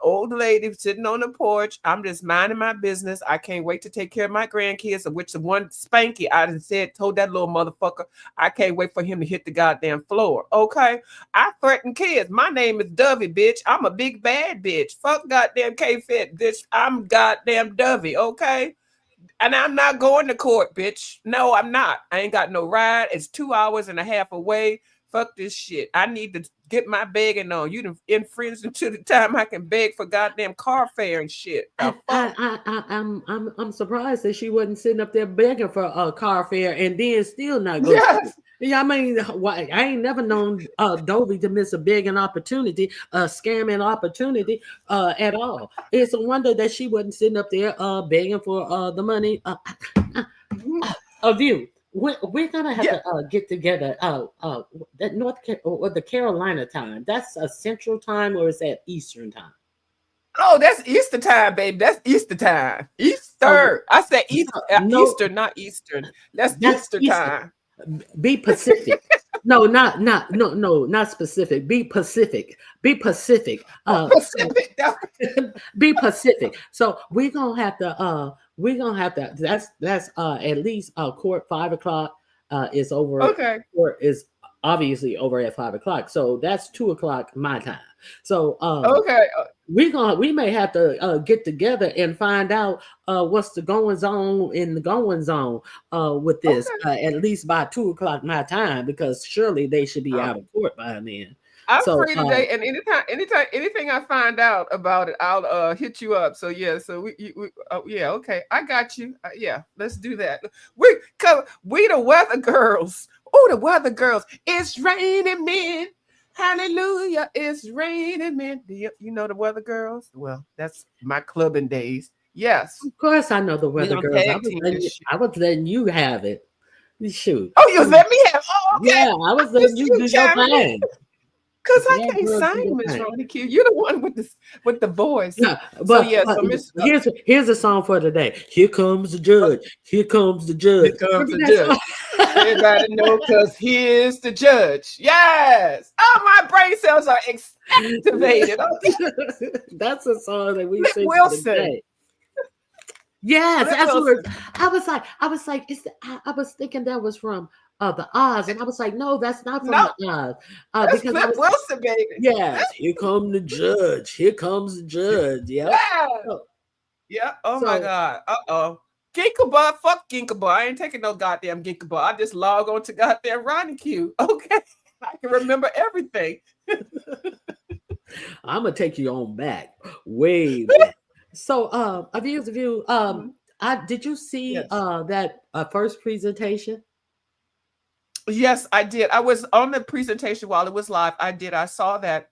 old lady sitting on the porch. I'm just minding my business. I can't wait to take care of my grandkids, of which the one Spanky I told that little motherfucker, I can't wait for him to hit the goddamn floor. Okay. I threaten kids. My name is Dovie, bitch. I'm a big bad bitch. Fuck goddamn K-Fit, bitch. I'm goddamn Dovie, okay? And I'm not going to court, bitch. No, I'm not. I ain't got no ride. It's 2.5 hours away. Fuck this shit. I need to get my begging on. You done infringed until the time I can beg for goddamn car fare and shit. I'm surprised that she wasn't sitting up there begging for a car fare and then still not going. Yes. Yeah, I mean, I ain't never known Dovie to miss a begging opportunity, a scamming opportunity at all. It's a wonder that she wasn't sitting up there begging for the money of you. We're gonna have to get together. That the Carolina time. That's a Central time, or is that Eastern time? Oh, that's Easter time, baby. That's Easter time. Easter. I said Easter, Easter, not Eastern. That's Easter time. Be Pacific. No, not specific. Be Pacific. Be Pacific. Pacific. Be Pacific. So we're gonna have to. That's at least court 5 o'clock is over. Okay. Court is obviously over at 5 o'clock. So that's 2 o'clock my time. So okay. We may have to get together and find out what's the goings on in the goings on with this at least by 2 o'clock my time, because surely they should be out of court by then. I'm free today, and anything I find out about it, I'll hit you up. So yeah, so okay, I got you. Yeah, let's do that. We the weather girls. Oh, the weather girls. It's raining men. Hallelujah, it's raining men. Do you know the weather girls? Well, that's my clubbing days. Yes, of course I know the weather girls. I was letting you have it. Shoot. Oh, you let me have. Oh, okay. Yeah, I was letting you do your thing. Because I can't sing, Miss Ronnie Q. You're the one with the voice. Yeah, but here's a song for today. Here comes the judge. Here comes the judge. Here comes the judge. Everybody know, because here's the judge. Yes. Oh, my brain cells are activated. That's a song that we sing Wilson. Yes, that's what I was like. I was thinking that was from the Oz, and I was like, no, that's not from the Oz. That's Flip Wilson, baby. Yes, here comes the judge. Here comes the judge. Yeah. Yeah. Oh my God. Uh-oh. Ginkaba, fuck Ginkaba. I ain't taking no goddamn Ginkaba. I just log on to goddamn Ronnie Q. Okay. I can remember everything. I'm gonna take you on back. Way back. So of you, did you see that first presentation? Yes, I did. I was on the presentation while it was live. I saw that.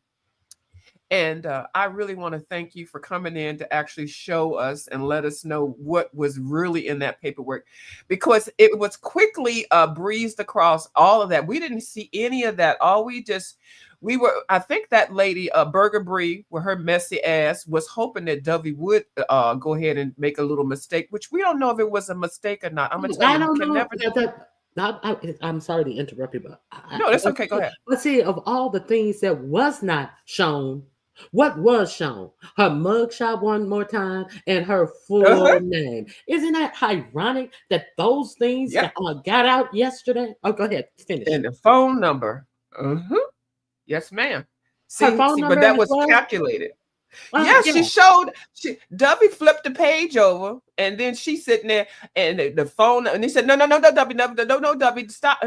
And I really want to thank you for coming in to actually show us and let us know what was really in that paperwork, because it was quickly breezed across all of that. We didn't see any of that. I think that lady, Burger Brie, with her messy ass, was hoping that Dovie would go ahead and make a little mistake, which we don't know if it was a mistake or not. I'm going to tell you, I'm sorry to interrupt you, but no, that's okay. Go ahead. Let's see, of all the things that was not shown, what was shown? Her mugshot one more time and her full name. Isn't that ironic that those things got out yesterday? Oh, go ahead, finish. And the phone number. Mm-hmm. Yes, ma'am. Her phone But number that as was well? calculated. Yes, Yeah. Dovie flipped the page over, and then she's sitting there, and the phone, and he said, no, Dovie, no, Dovie, stop.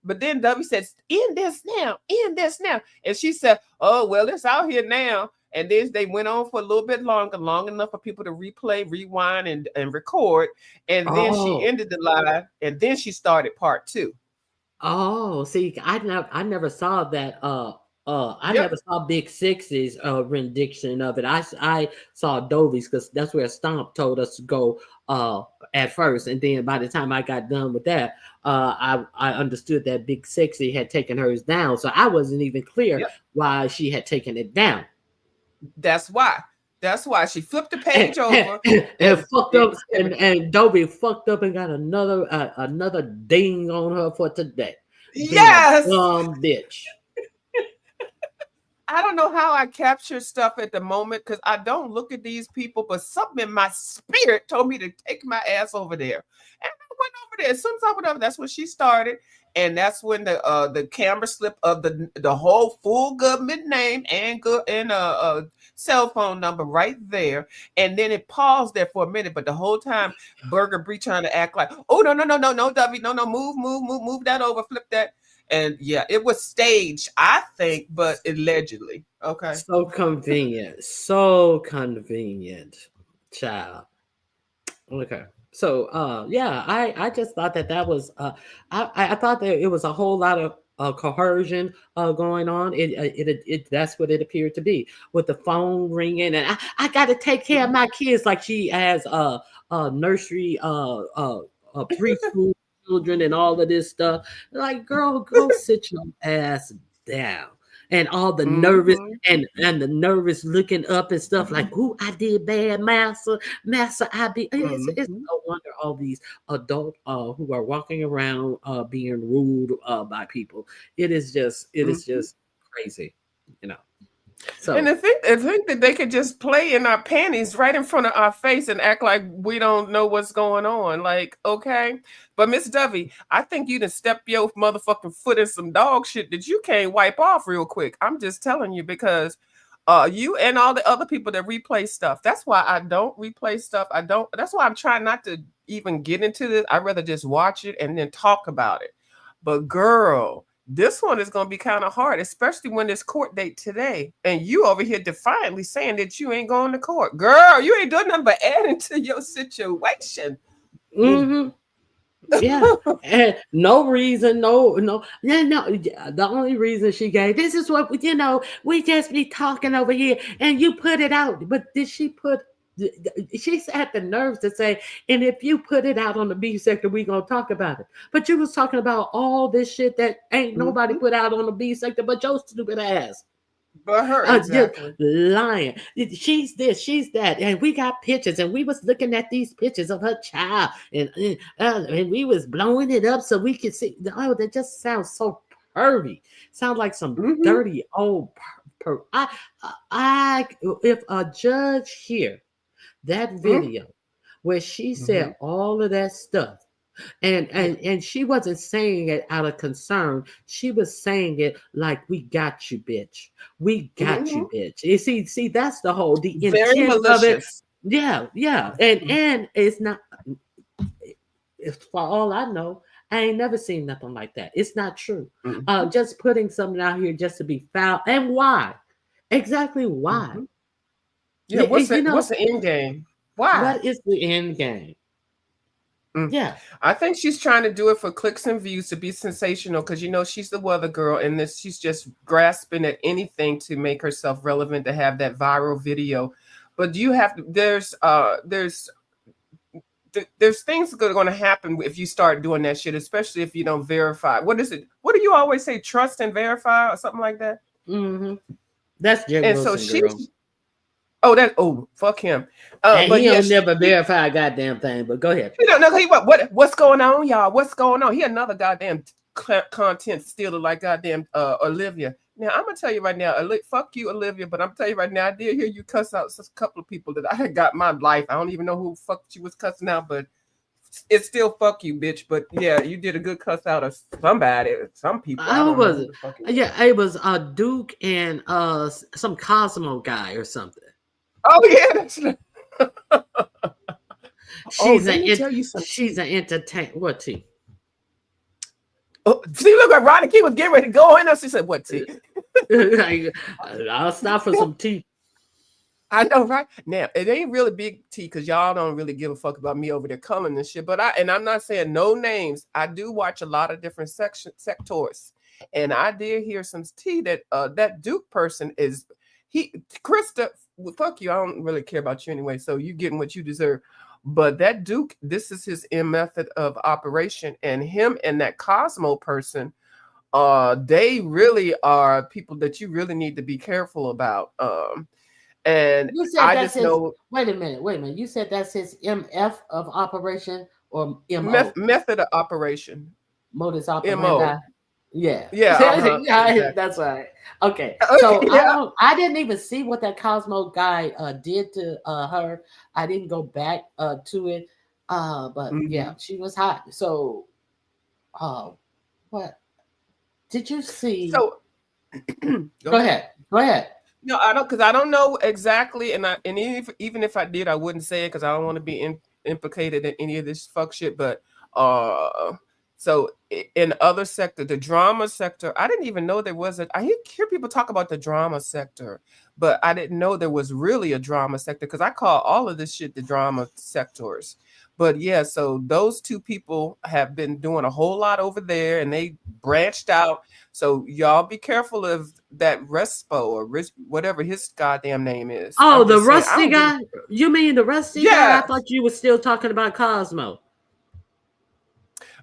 But then Dovie says, end this now. And she said, oh, well, it's out here now. And then they went on for a little bit longer, long enough for people to replay, rewind, and record. And then she Oh. ended the live, and then she started part 2. Oh, see, I never saw that. I Yep. never saw Big Six's rendition of it. I saw Dovie's because that's where Stomp told us to go at first, and then by the time I got done with that, I understood that Big Sixy had taken hers down, so I wasn't even clear Yep. why she had taken it down. That's why. That's why she flipped the page over and fucked up, and Dovie fucked up and got another ding on her for today. Yes, bitch. I don't know how I capture stuff at the moment because I don't look at these people, but something in my spirit told me to take my ass over there. And I went over there. As soon as I went over, that's when she started. And that's when the camera slip of the whole full government name and cell phone number right there. And then it paused there for a minute, but the whole time Burger Bree trying to act like, oh, no, Dovie, no, move that over, flip that. And yeah, it was staged, I think, but allegedly. Okay. So convenient, child. Okay. So yeah, I just thought that was I thought that it was a whole lot of coercion going on. It that's what it appeared to be, with the phone ringing, and I got to take care of my kids, like she has nursery preschool children and all of this stuff. Like, girl, go sit your ass down. And all the nervous and the nervous looking up and stuff, like, "Ooh, I did bad, master, I be." It's no wonder all these adults who are walking around being ruled by people. It is just crazy, you know. So, and I think that they could just play in our panties right in front of our face and act like we don't know what's going on. Like, okay. But Miss Dovie, I think you done step your motherfucking foot in some dog shit that you can't wipe off real quick. I'm just telling you, because you and all the other people that replay stuff. That's why I don't replay stuff. That's why I'm trying not to even get into this. I'd rather just watch it and then talk about it. But girl, this one is going to be kind of hard, especially when it's court date today. And you over here defiantly saying that you ain't going to court. Girl, you ain't doing nothing but adding to your situation. Yeah, and no reason, no. The only reason she gave, this is what we just be talking over here, and you put it out. But did she put? She's had the nerves to say, and if you put it out on the B sector, we gonna talk about it. But you was talking about all this shit that ain't nobody put out on the B sector but your stupid ass. But her, exactly. Lying. She's this, she's that, and we got pictures, and we was looking at these pictures of her child, and we was blowing it up so we could see. Oh, that just sounds so pervy. Sounds like some dirty old. If a judge hear that video where she said all of that stuff, and she wasn't saying it out of concern, she was saying it like, we got you, bitch. We got you, bitch. You see, that's the whole intent of it. Yeah. And it's not, for all I know, I ain't never seen nothing like that. It's not true. Just putting something out here just to be foul. And why? Exactly why? Yeah, what's the end game? Why? What is the end game? Yeah, I think she's trying to do it for clicks and views, to be sensational, because she's the weather girl, and she's just grasping at anything to make herself relevant, to have that viral video. But there's things that are going to happen if you start doing that shit, especially if you don't verify. What is it? What do you always say? Trust and verify, or something like that. That's Jim and Wilson, so she. girl. Fuck him. And but he'll never verify a goddamn thing. But go ahead. You don't know what's going on, y'all. What's going on? He another goddamn content stealer like goddamn Olivia. Now I'm gonna tell you right now, fuck you, Olivia. But I'm gonna tell you right now, I did hear you cuss out a couple of people that I had got my life. I don't even know who fuck she was cussing out, but it's still fuck you, bitch. But yeah, you did a good cuss out of somebody, some people. I don't know was who it? the fuck it was. Yeah, it was Duke and some Cosmo guy or something. Oh yeah, that's She's let me tell you something. she's an entertainer. What tea? Oh, see, look at Ronnie Key was getting ready to go in there. She said, "What tea?" I'll stop for some tea. I know, right? Now it ain't really big tea because y'all don't really give a fuck about me over there culling and shit. But I'm not saying no names. I do watch a lot of different sectors, and I did hear some tea that that Duke person is Krista. Well, fuck you. I don't really care about you anyway. So you getting what you deserve. But that Duke, this is his method of operation, and him and that Cosmo person, they really are people that you really need to be careful about. And you said I that's just know. Wait a minute. You said that's his MF of operation or MO? Method of operation. Modus operandi. MO. Yeah. Exactly. That's right. Okay. So yeah. I didn't even see what that Cosmo guy did to her. I didn't go back to it. But yeah, she was hot. So what did you see? So go ahead. No, I don't, because I don't know exactly, and even if I did, I wouldn't say it because I don't want to be implicated in any of this fuck shit. But so in other sector, the drama sector, I didn't even know there was I hear people talk about the drama sector, but I didn't know there was really a drama sector because I call all of this shit the drama sectors. But yeah, so those two people have been doing a whole lot over there, and they branched out. So y'all be careful of that Respo or whatever his goddamn name is. Oh, the Rusty guy? You mean the Rusty guy? I thought you were still talking about Cosmo.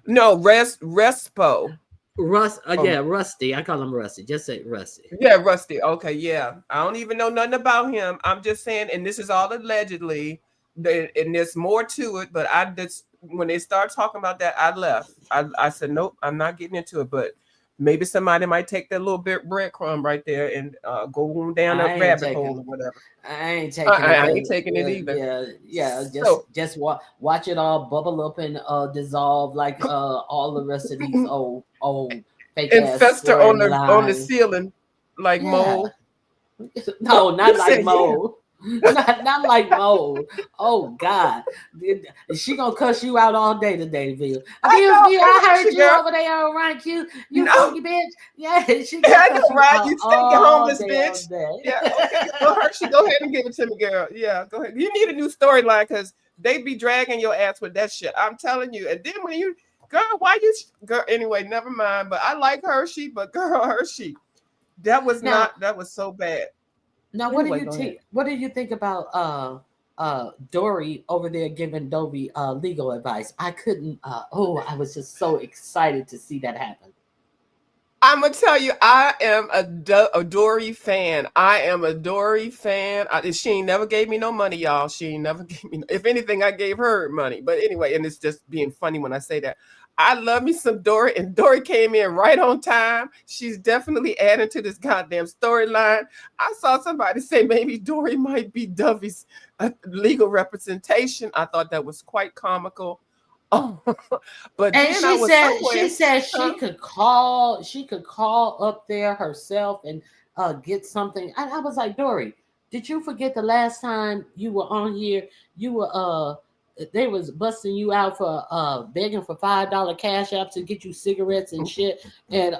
No, Respo. Yeah, Rusty. I call him Rusty. Just say Rusty. Yeah, Rusty. Okay, yeah. I don't even know nothing about him. I'm just saying, and this is all allegedly, and there's more to it, but I just, when they start talking about that, I left. I said, nope, I'm not getting into it, but maybe somebody might take that little bit breadcrumb right there and go down that rabbit hole or whatever. I ain't taking it. I ain't taking it either. Yeah. Just watch it all bubble up and dissolve like all the rest of these old fake and ass fester on the ceiling like mold. No, not like mold. not like mold. Oh God, she gonna cuss you out all day today, Bill. I heard you over there on Ryan Q. You funky bitch. Yeah, she gonna cuss you stay homeless, bitch. Yeah, okay. Go ahead and give it to me, girl. Yeah, go ahead. You need a new storyline because they be dragging your ass with that shit. I'm telling you. And then when you, girl, anyway, never mind. But I like Hershey, but girl, Hershey, that was so bad. Now, anyway, what do you think about Dory over there giving Dovie legal advice? I couldn't. I was just so excited to see that happen. I'm gonna tell you, I am a Dory fan. I am a Dory fan. She ain't never gave me no money, y'all. She ain't never gave me. If anything, I gave her money. But anyway, and it's just being funny when I say that. I love me some Dory, and Dory came in right on time. She's definitely adding to this goddamn storyline. I saw somebody say maybe Dory might be Dovie's legal representation. I thought that was quite comical. Oh, but and she said she could call up there herself and get something. I was like, Dory, did you forget the last time you were on here? You were they was busting you out for begging for $5 cash apps to get you cigarettes and shit. And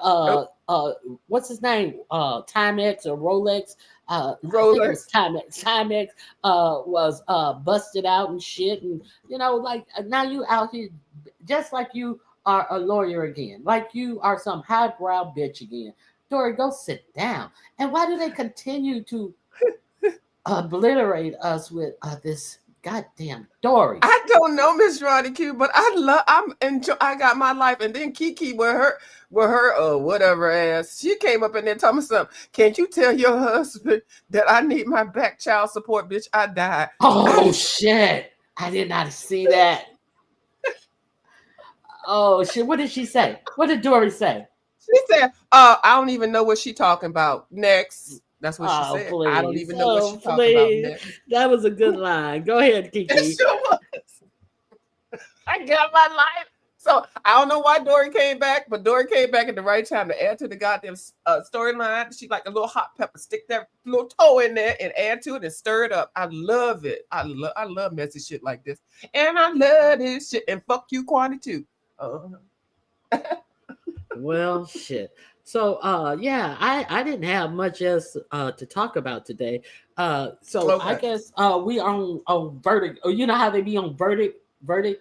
what's his name? Timex or Rolex? Rolex. Timex was busted out and shit. And like now you out here just like you are a lawyer again, like you are some highbrow bitch again. Dory, go sit down. And why do they continue to obliterate us with this? Goddamn Dory. I don't know, Miss Ronnie Q, but I got my life. And then Kiki with her whatever ass, she came up in there telling me something. Can't you tell your husband that I need my back child support, bitch? I died. Oh shit. I did not see that. Oh shit. What did she say? What did Dory say? She said, I don't even know what she talking about. Next. That's what she said. Please. I don't even know what she's talking about next. That was a good line. Go ahead, Kiki. It sure was. I got my life. So I don't know why Dory came back, but Dory came back at the right time to add to the goddamn storyline. She like a little hot pepper, stick that little toe in there and add to it and stir it up. I love it. I love messy shit like this, and I love this shit. And fuck you, Kwani too. Well, shit. So, yeah, I didn't have much else to talk about today. So Okay. I guess we on verdict. You know how they be on verdict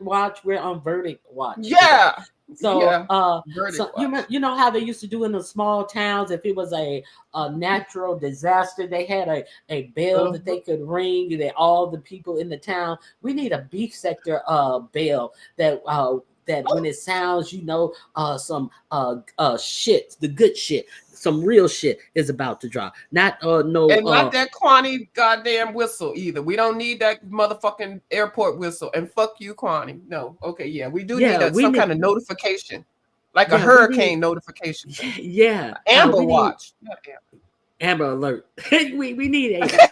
watch. We're on verdict watch. Yeah. today. So, Yeah. Verdict so watch. you know how they used to do in the small towns. If it was a natural disaster, they had a bell that they could ring. That all the people in the town. We need a beef sector bell that when it sounds, you know, some shit, the good shit, some real shit is about to drop. Not no, And not that Kwani goddamn whistle either. We don't need that motherfucking airport whistle. And fuck you, Kwani. No. Okay, yeah. We do need some kind of notification. Like a hurricane notification. Yeah. Amber watch. Amber alert. we need a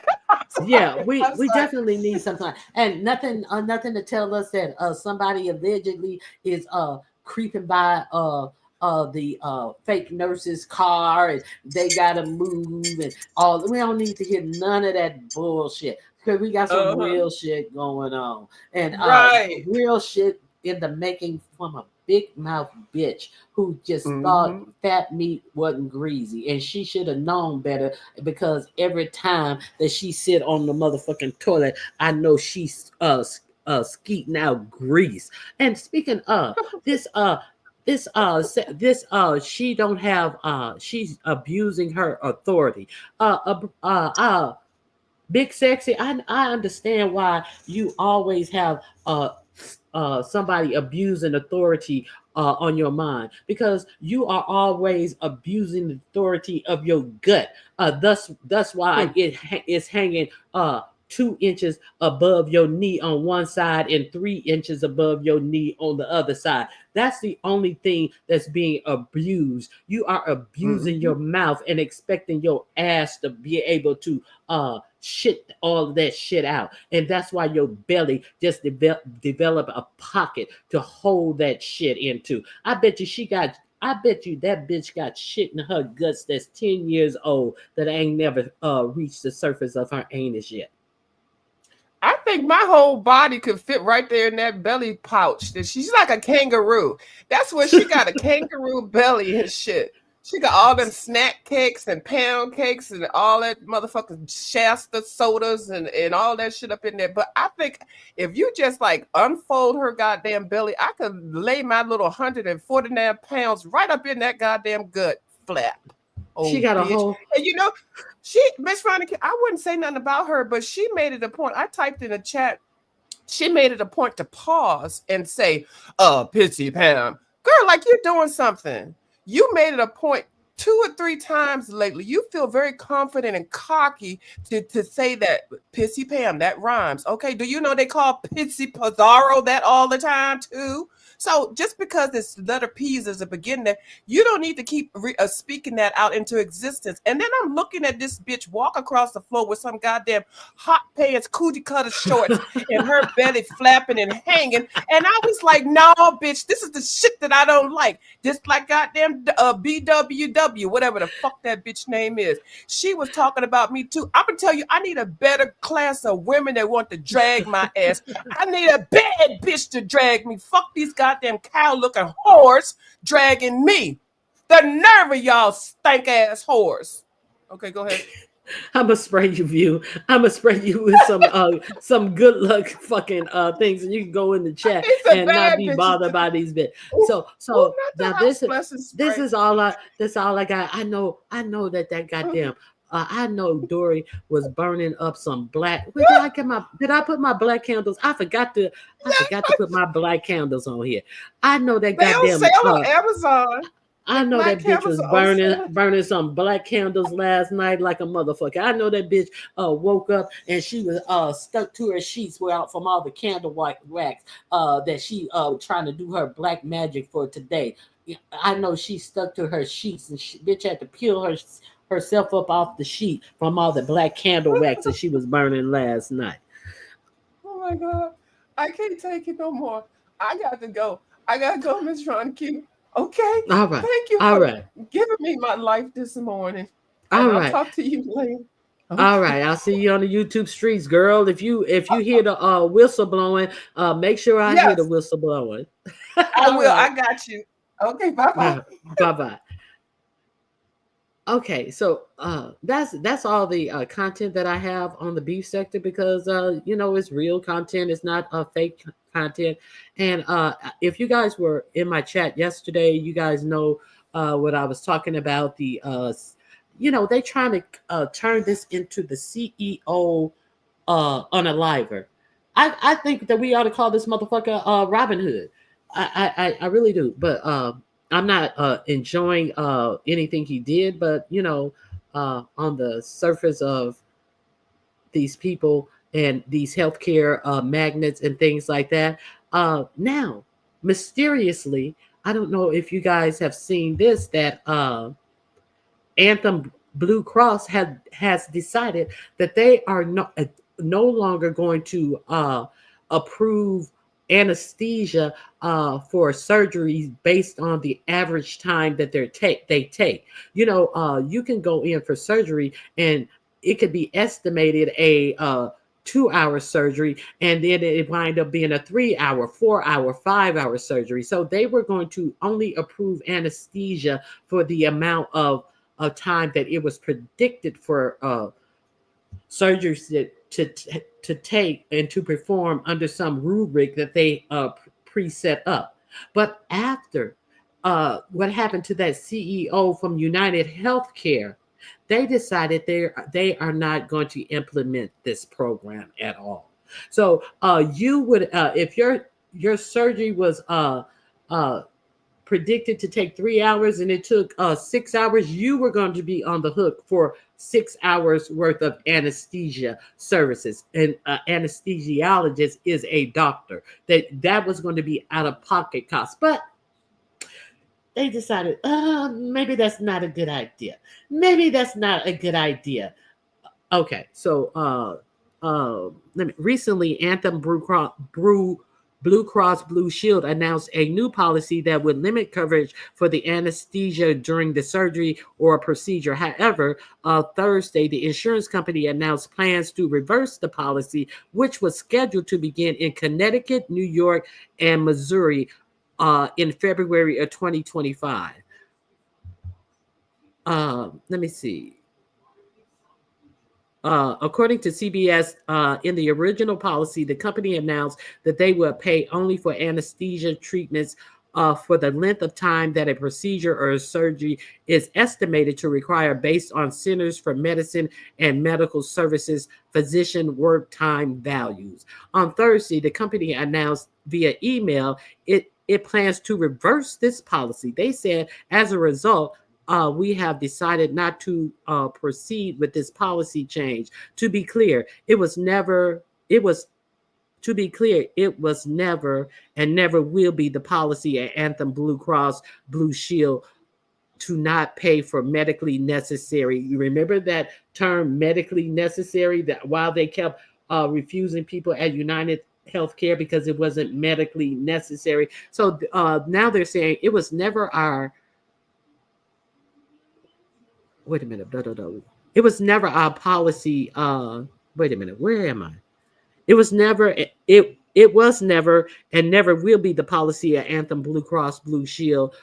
yeah, we definitely need something. And nothing to tell us that somebody allegedly is creeping by the fake nurse's car and they gotta move and all. We don't need to hear none of that bullshit because we got some real shit going on and real shit in the making from a big mouth bitch who just thought fat meat wasn't greasy, and she should have known better because every time that she sit on the motherfucking toilet, I know she's skeeting out grease. And speaking of this she don't have she's abusing her authority. Big Sexy, I understand why you always have somebody abusing authority on your mind because you are always abusing the authority of your gut. That's why it is hanging 2 inches above your knee on one side and 3 inches above your knee on the other side. That's the only thing that's being abused. You are abusing your mouth and expecting your ass to be able to shit all of that shit out. And that's why your belly just develop a pocket to hold that shit into. I bet you that bitch got shit in her guts that's 10 years old that ain't never reached the surface of her anus yet. I think my whole body could fit right there in that belly pouch. She's like a kangaroo. That's where she got a kangaroo belly and shit. She got all them snack cakes and pound cakes and all that motherfucking Shasta sodas and all that shit up in there. But I think if you just like unfold her goddamn belly, I could lay my little 149 pounds right up in that goddamn gut flap. She got a whole... And you know, Miss Veronica, I wouldn't say nothing about her, but she made it a point. I typed in a chat. She made it a point to pause and say, Pissy Pam. Girl, like you're doing something. You made it a point 2 or 3 times lately. You feel very confident and cocky to say that Pissy Pam, that rhymes. Okay, do you know they call Pissy Pizarro that all the time too? So just because this letter P's is a beginning, you don't need to keep speaking that out into existence. And then I'm looking at this bitch walk across the floor with some goddamn hot pants, cootie cutter shorts, and her belly flapping and hanging. And I was like, no, bitch, this is the shit that I don't like. Just like goddamn BWW, whatever the fuck that bitch name is. She was talking about me too. I'm gonna tell you, I need a better class of women that want to drag my ass. I need a bad bitch to drag me. Fuck these goddamn cow-looking whores dragging me. The nerve of y'all stank-ass whores. Okay, go ahead. I'ma spray you with some good luck fucking things, and you can go in the chat and not be bothered by these bits. So now this is all I got. I know that goddamn. I know Dory was burning up some black. Did I put my black candles? I forgot to put my black candles on here. I know that goddamn. They on Amazon. I know that bitch was burning some black candles last night like a motherfucker. I know that bitch woke up and she was stuck to her sheets from all the candle wax that she trying to do her black magic for today. I know she stuck to her sheets and bitch had to peel herself up off the sheet from all the black candle wax that she was burning last night. Oh my God. I can't take it no more. I got to go. I got to go, Miss Ron Q. Okay. All right. Thank you All for right. giving me my life this morning. All And I'll right. talk to you later. All Okay. right, I'll see you on the YouTube streets, girl. If you hear the whistle blowing, make sure I hear the Yes, whistle blowing. I All will. right. I got you. Okay. Bye-bye. Bye bye. Okay, so that's all the content that I have on the beef sector because it's real content. It's not fake content. And if you guys were in my chat yesterday, you guys know what I was talking about. They trying to turn this into the CEO unaliver. I think that we ought to call this motherfucker Robin Hood. I really do. But I'm not enjoying anything he did. But on the surface of these people and these healthcare magnets and things like that. Now, mysteriously, I don't know if you guys have seen this that Anthem Blue Cross has decided that they are no longer going to approve anesthesia for surgeries based on the average time that they take. You can go in for surgery and it could be estimated a 2-hour surgery, and then it wind up being a 3-hour, 4-hour, 5-hour surgery. So they were going to only approve anesthesia for the amount of time that it was predicted for surgeries to take and to perform under some rubric that they pre-set up. But after what happened to that CEO from United Healthcare, they decided they are not going to implement this program at all. So you would if your surgery was predicted to take 3 hours and it took 6 hours, you were going to be on the hook for 6 hours worth of anesthesia services. And anesthesiologist is a doctor. That was going to be out of pocket cost. But they decided, maybe that's not a good idea. Maybe that's not a good idea. Okay, so recently, Anthem Blue Cross Blue Shield announced a new policy that would limit coverage for the anesthesia during the surgery or procedure. However, Thursday, the insurance company announced plans to reverse the policy, which was scheduled to begin in Connecticut, New York, and Missouri in February of 2025. Let me see. According to CBS, in the original policy, the company announced that they would pay only for anesthesia treatments for the length of time that a procedure or a surgery is estimated to require based on Centers for Medicine and Medical Services physician work time values. On Thursday, the company announced via email it plans to reverse this policy. They said, as a result, we have decided not to proceed with this policy change. To be clear, it was never and never will be the policy at Anthem Blue Cross Blue Shield to not pay for medically necessary. You remember that term, medically necessary, that while they kept refusing people at United Healthcare because it wasn't medically necessary. So now they're saying it was never our wait a minute. Blah, blah, blah. It was never our policy. Wait a minute. Where am I? It was never. It was never and never will be the policy at Anthem Blue Cross Blue Shield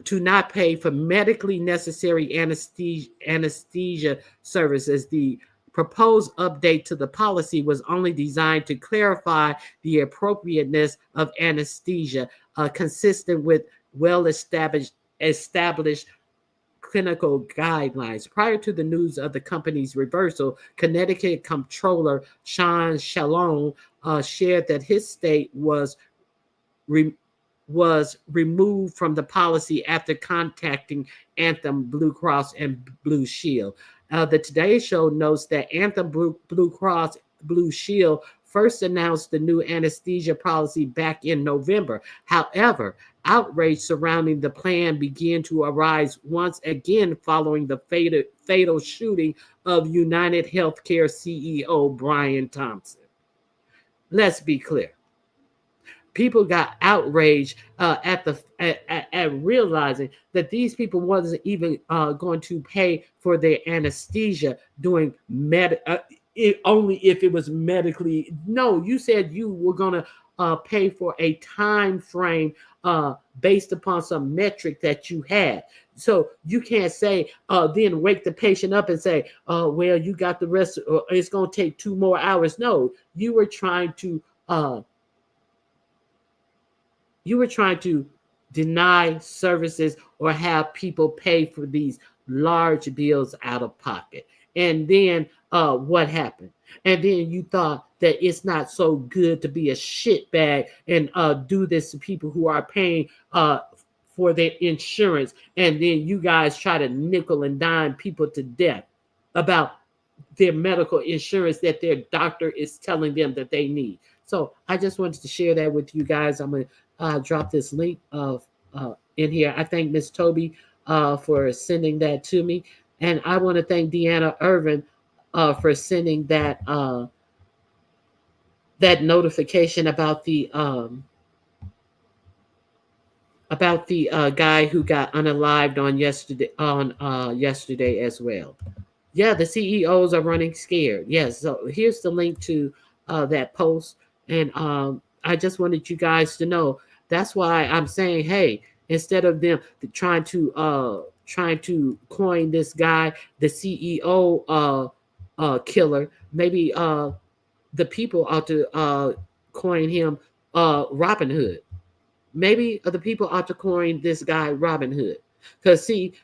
to not pay for medically necessary anesthesia services. The proposed update to the policy was only designed to clarify the appropriateness of anesthesia, consistent with well-established clinical guidelines. Prior to the news of the company's reversal, Connecticut Comptroller Sean Shalom shared that his state was removed from the policy after contacting Anthem Blue Cross and Blue Shield. The Today Show notes that Anthem Blue Cross Blue Shield first announced the new anesthesia policy back in November. However, outrage surrounding the plan began to arise once again following the fatal shooting of United Healthcare CEO Brian Thompson. Let's be clear. people got outraged at realizing that these people wasn't even going to pay for their anesthesia doing only if it was medically. No, you said you were going to pay for a time frame based upon some metric that you had. So you can't say then wake the patient up and say, well, you got the rest, it's going to take 2 more hours. No, you were trying to deny services or have people pay for these large bills out of pocket. And then what happened? And then you thought that it's not so good to be a shitbag and do this to people who are paying for their insurance. And then you guys try to nickel and dime people to death about their medical insurance that their doctor is telling them that they need. So I just wanted to share that with you guys. I'm going to drop this link of in here. I thank Miss Toby for sending that to me. And I want to thank Deanna Irvin for sending that that notification about the guy who got unalived on yesterday as well. Yeah, the CEOs are running scared. Yes, so here's the link to that post. And I just wanted you guys to know that's why I'm saying, hey, instead of them trying to coin this guy the CEO killer, maybe the people ought to coin him Robin Hood. Maybe the people ought to coin this guy Robin Hood. Because see,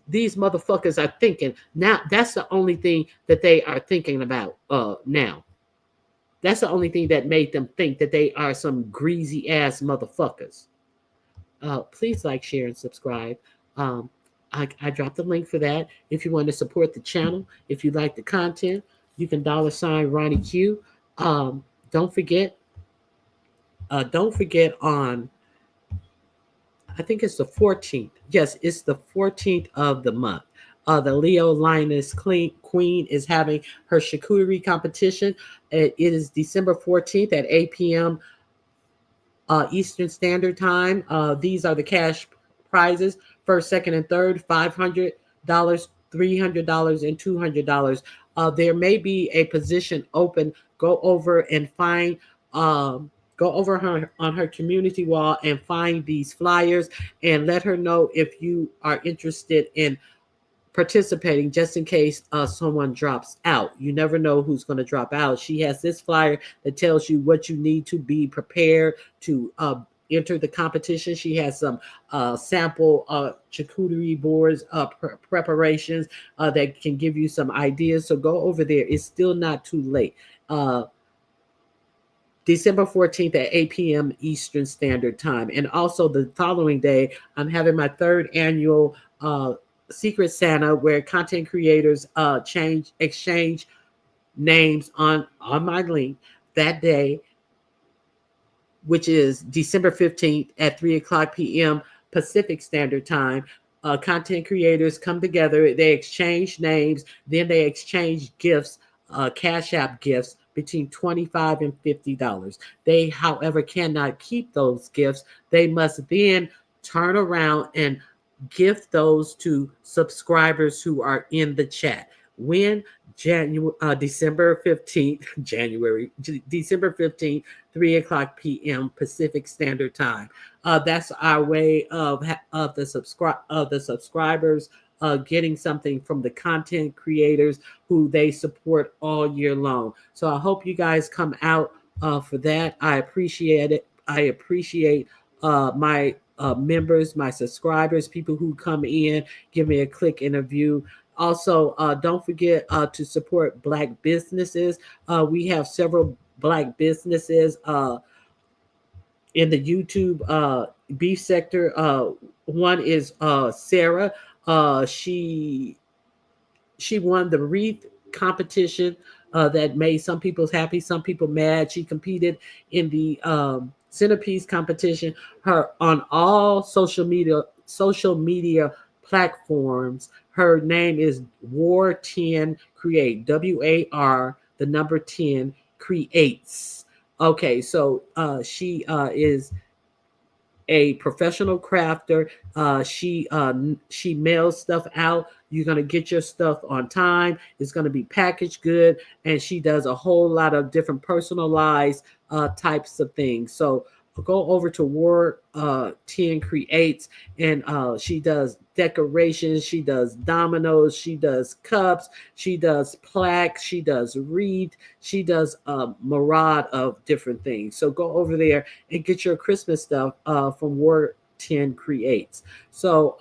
these motherfuckers are thinking now. That's the only thing that they are thinking about now. That's the only thing that made them think that they are some greasy ass motherfuckers. Please like, share, and subscribe. I dropped the link for that. If you want to support the channel, if you like the content, you can $ Ronnie Q. Don't forget on, I think it's the 14th. Yes, it's the 14th of the month. The Leo Lioness Queen is having her charcuterie competition. It is December 14th at 8 p.m. Eastern Standard Time. These are the cash prizes. First, second, and third, $500, $300, and $200. There may be a position open. Go over and find go over her on her community wall and find these flyers and let her know if you are interested in participating, just in case someone drops out. You never know who's going to drop out. She has this flyer that tells you what you need to be prepared to enter the competition. She has some sample charcuterie boards preparations that can give you some ideas. So go over there. It's still not too late. December 14th at 8 p.m. Eastern Standard Time. And also the following day, I'm having my 3rd annual Secret Santa, where content creators exchange names on my link that day, which is December 15th at 3:00 p.m. Pacific Standard Time. Content creators come together, they exchange names, then they exchange gifts, Cash App gifts between $25 and $50. They, however, cannot keep those gifts. They must then turn around and gift those to subscribers who are in the chat. When December 15th, December 15th, 3:00 p.m. Pacific Standard Time. That's our way of the subscribers getting something from the content creators who they support all year long. So I hope you guys come out for that. I appreciate it. I appreciate my members, my subscribers, people who come in, give me a quick interview. Also, don't forget to support Black businesses. We have several Black businesses in the YouTube beef sector. One is Sarah. She won the wreath competition that made some people happy, some people mad. She competed in the centerpiece competition. Her on all social media platforms. Her name is War 10 Create. WAR, the number 10 creates. Okay, so she is a professional crafter. She mails stuff out. You're gonna get your stuff on time. It's gonna be packaged good, and she does a whole lot of different personalized types of things. So go over to Ward 10 Creates, and she does decorations. She does dominoes. She does cups. She does plaques. She does wreath. She does a myriad of different things. So go over there and get your Christmas stuff from Ward 10 Creates. So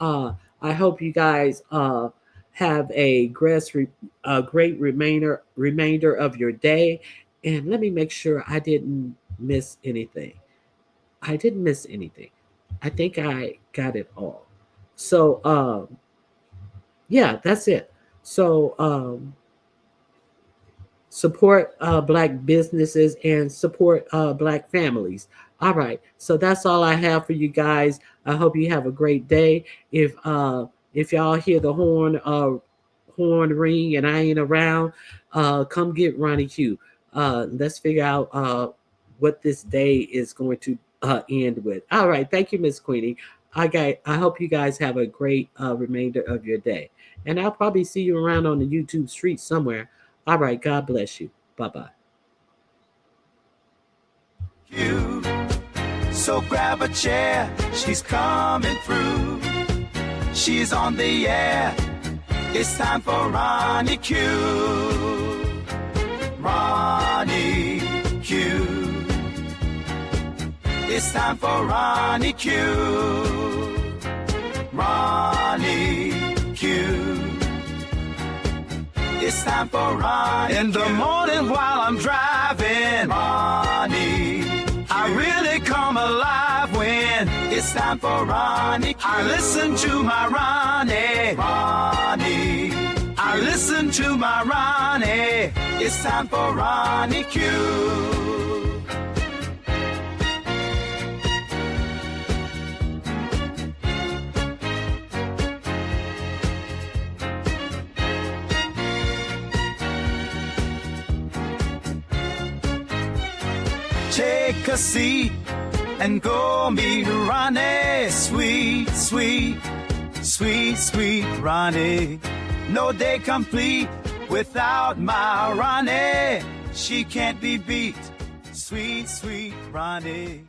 I hope you guys have a great remainder of your day. And let me make sure I didn't miss anything. I didn't miss anything. I think I got it all. So yeah, that's it. So support Black businesses and support Black families. All right, so that's all I have for you guys. I hope you have a great day. If y'all hear the horn ring and I ain't around, come get Ronnie Q. Let's figure out what this day is going to end with. All right, thank you, Miss Queenie. I hope you guys have a great remainder of your day, and I'll probably see you around on the YouTube street somewhere. All right, God bless you. Bye-bye. So grab a chair, she's coming through. She's on the air. It's time for Ronnie Q. Ronnie Q. It's time for Ronnie Q. Ronnie Q. It's time for Ronnie in the morning while I'm driving. Ronnie, I really come alive when it's time for Ronnie Q. I listen to my Ronnie. Ronnie, I listen to my Ronnie. It's time for Ronnie Q. Take a seat and go meet Ronnie. Sweet, sweet, sweet, sweet Ronnie. No day complete without my Ronnie. She can't be beat. Sweet, sweet Ronnie.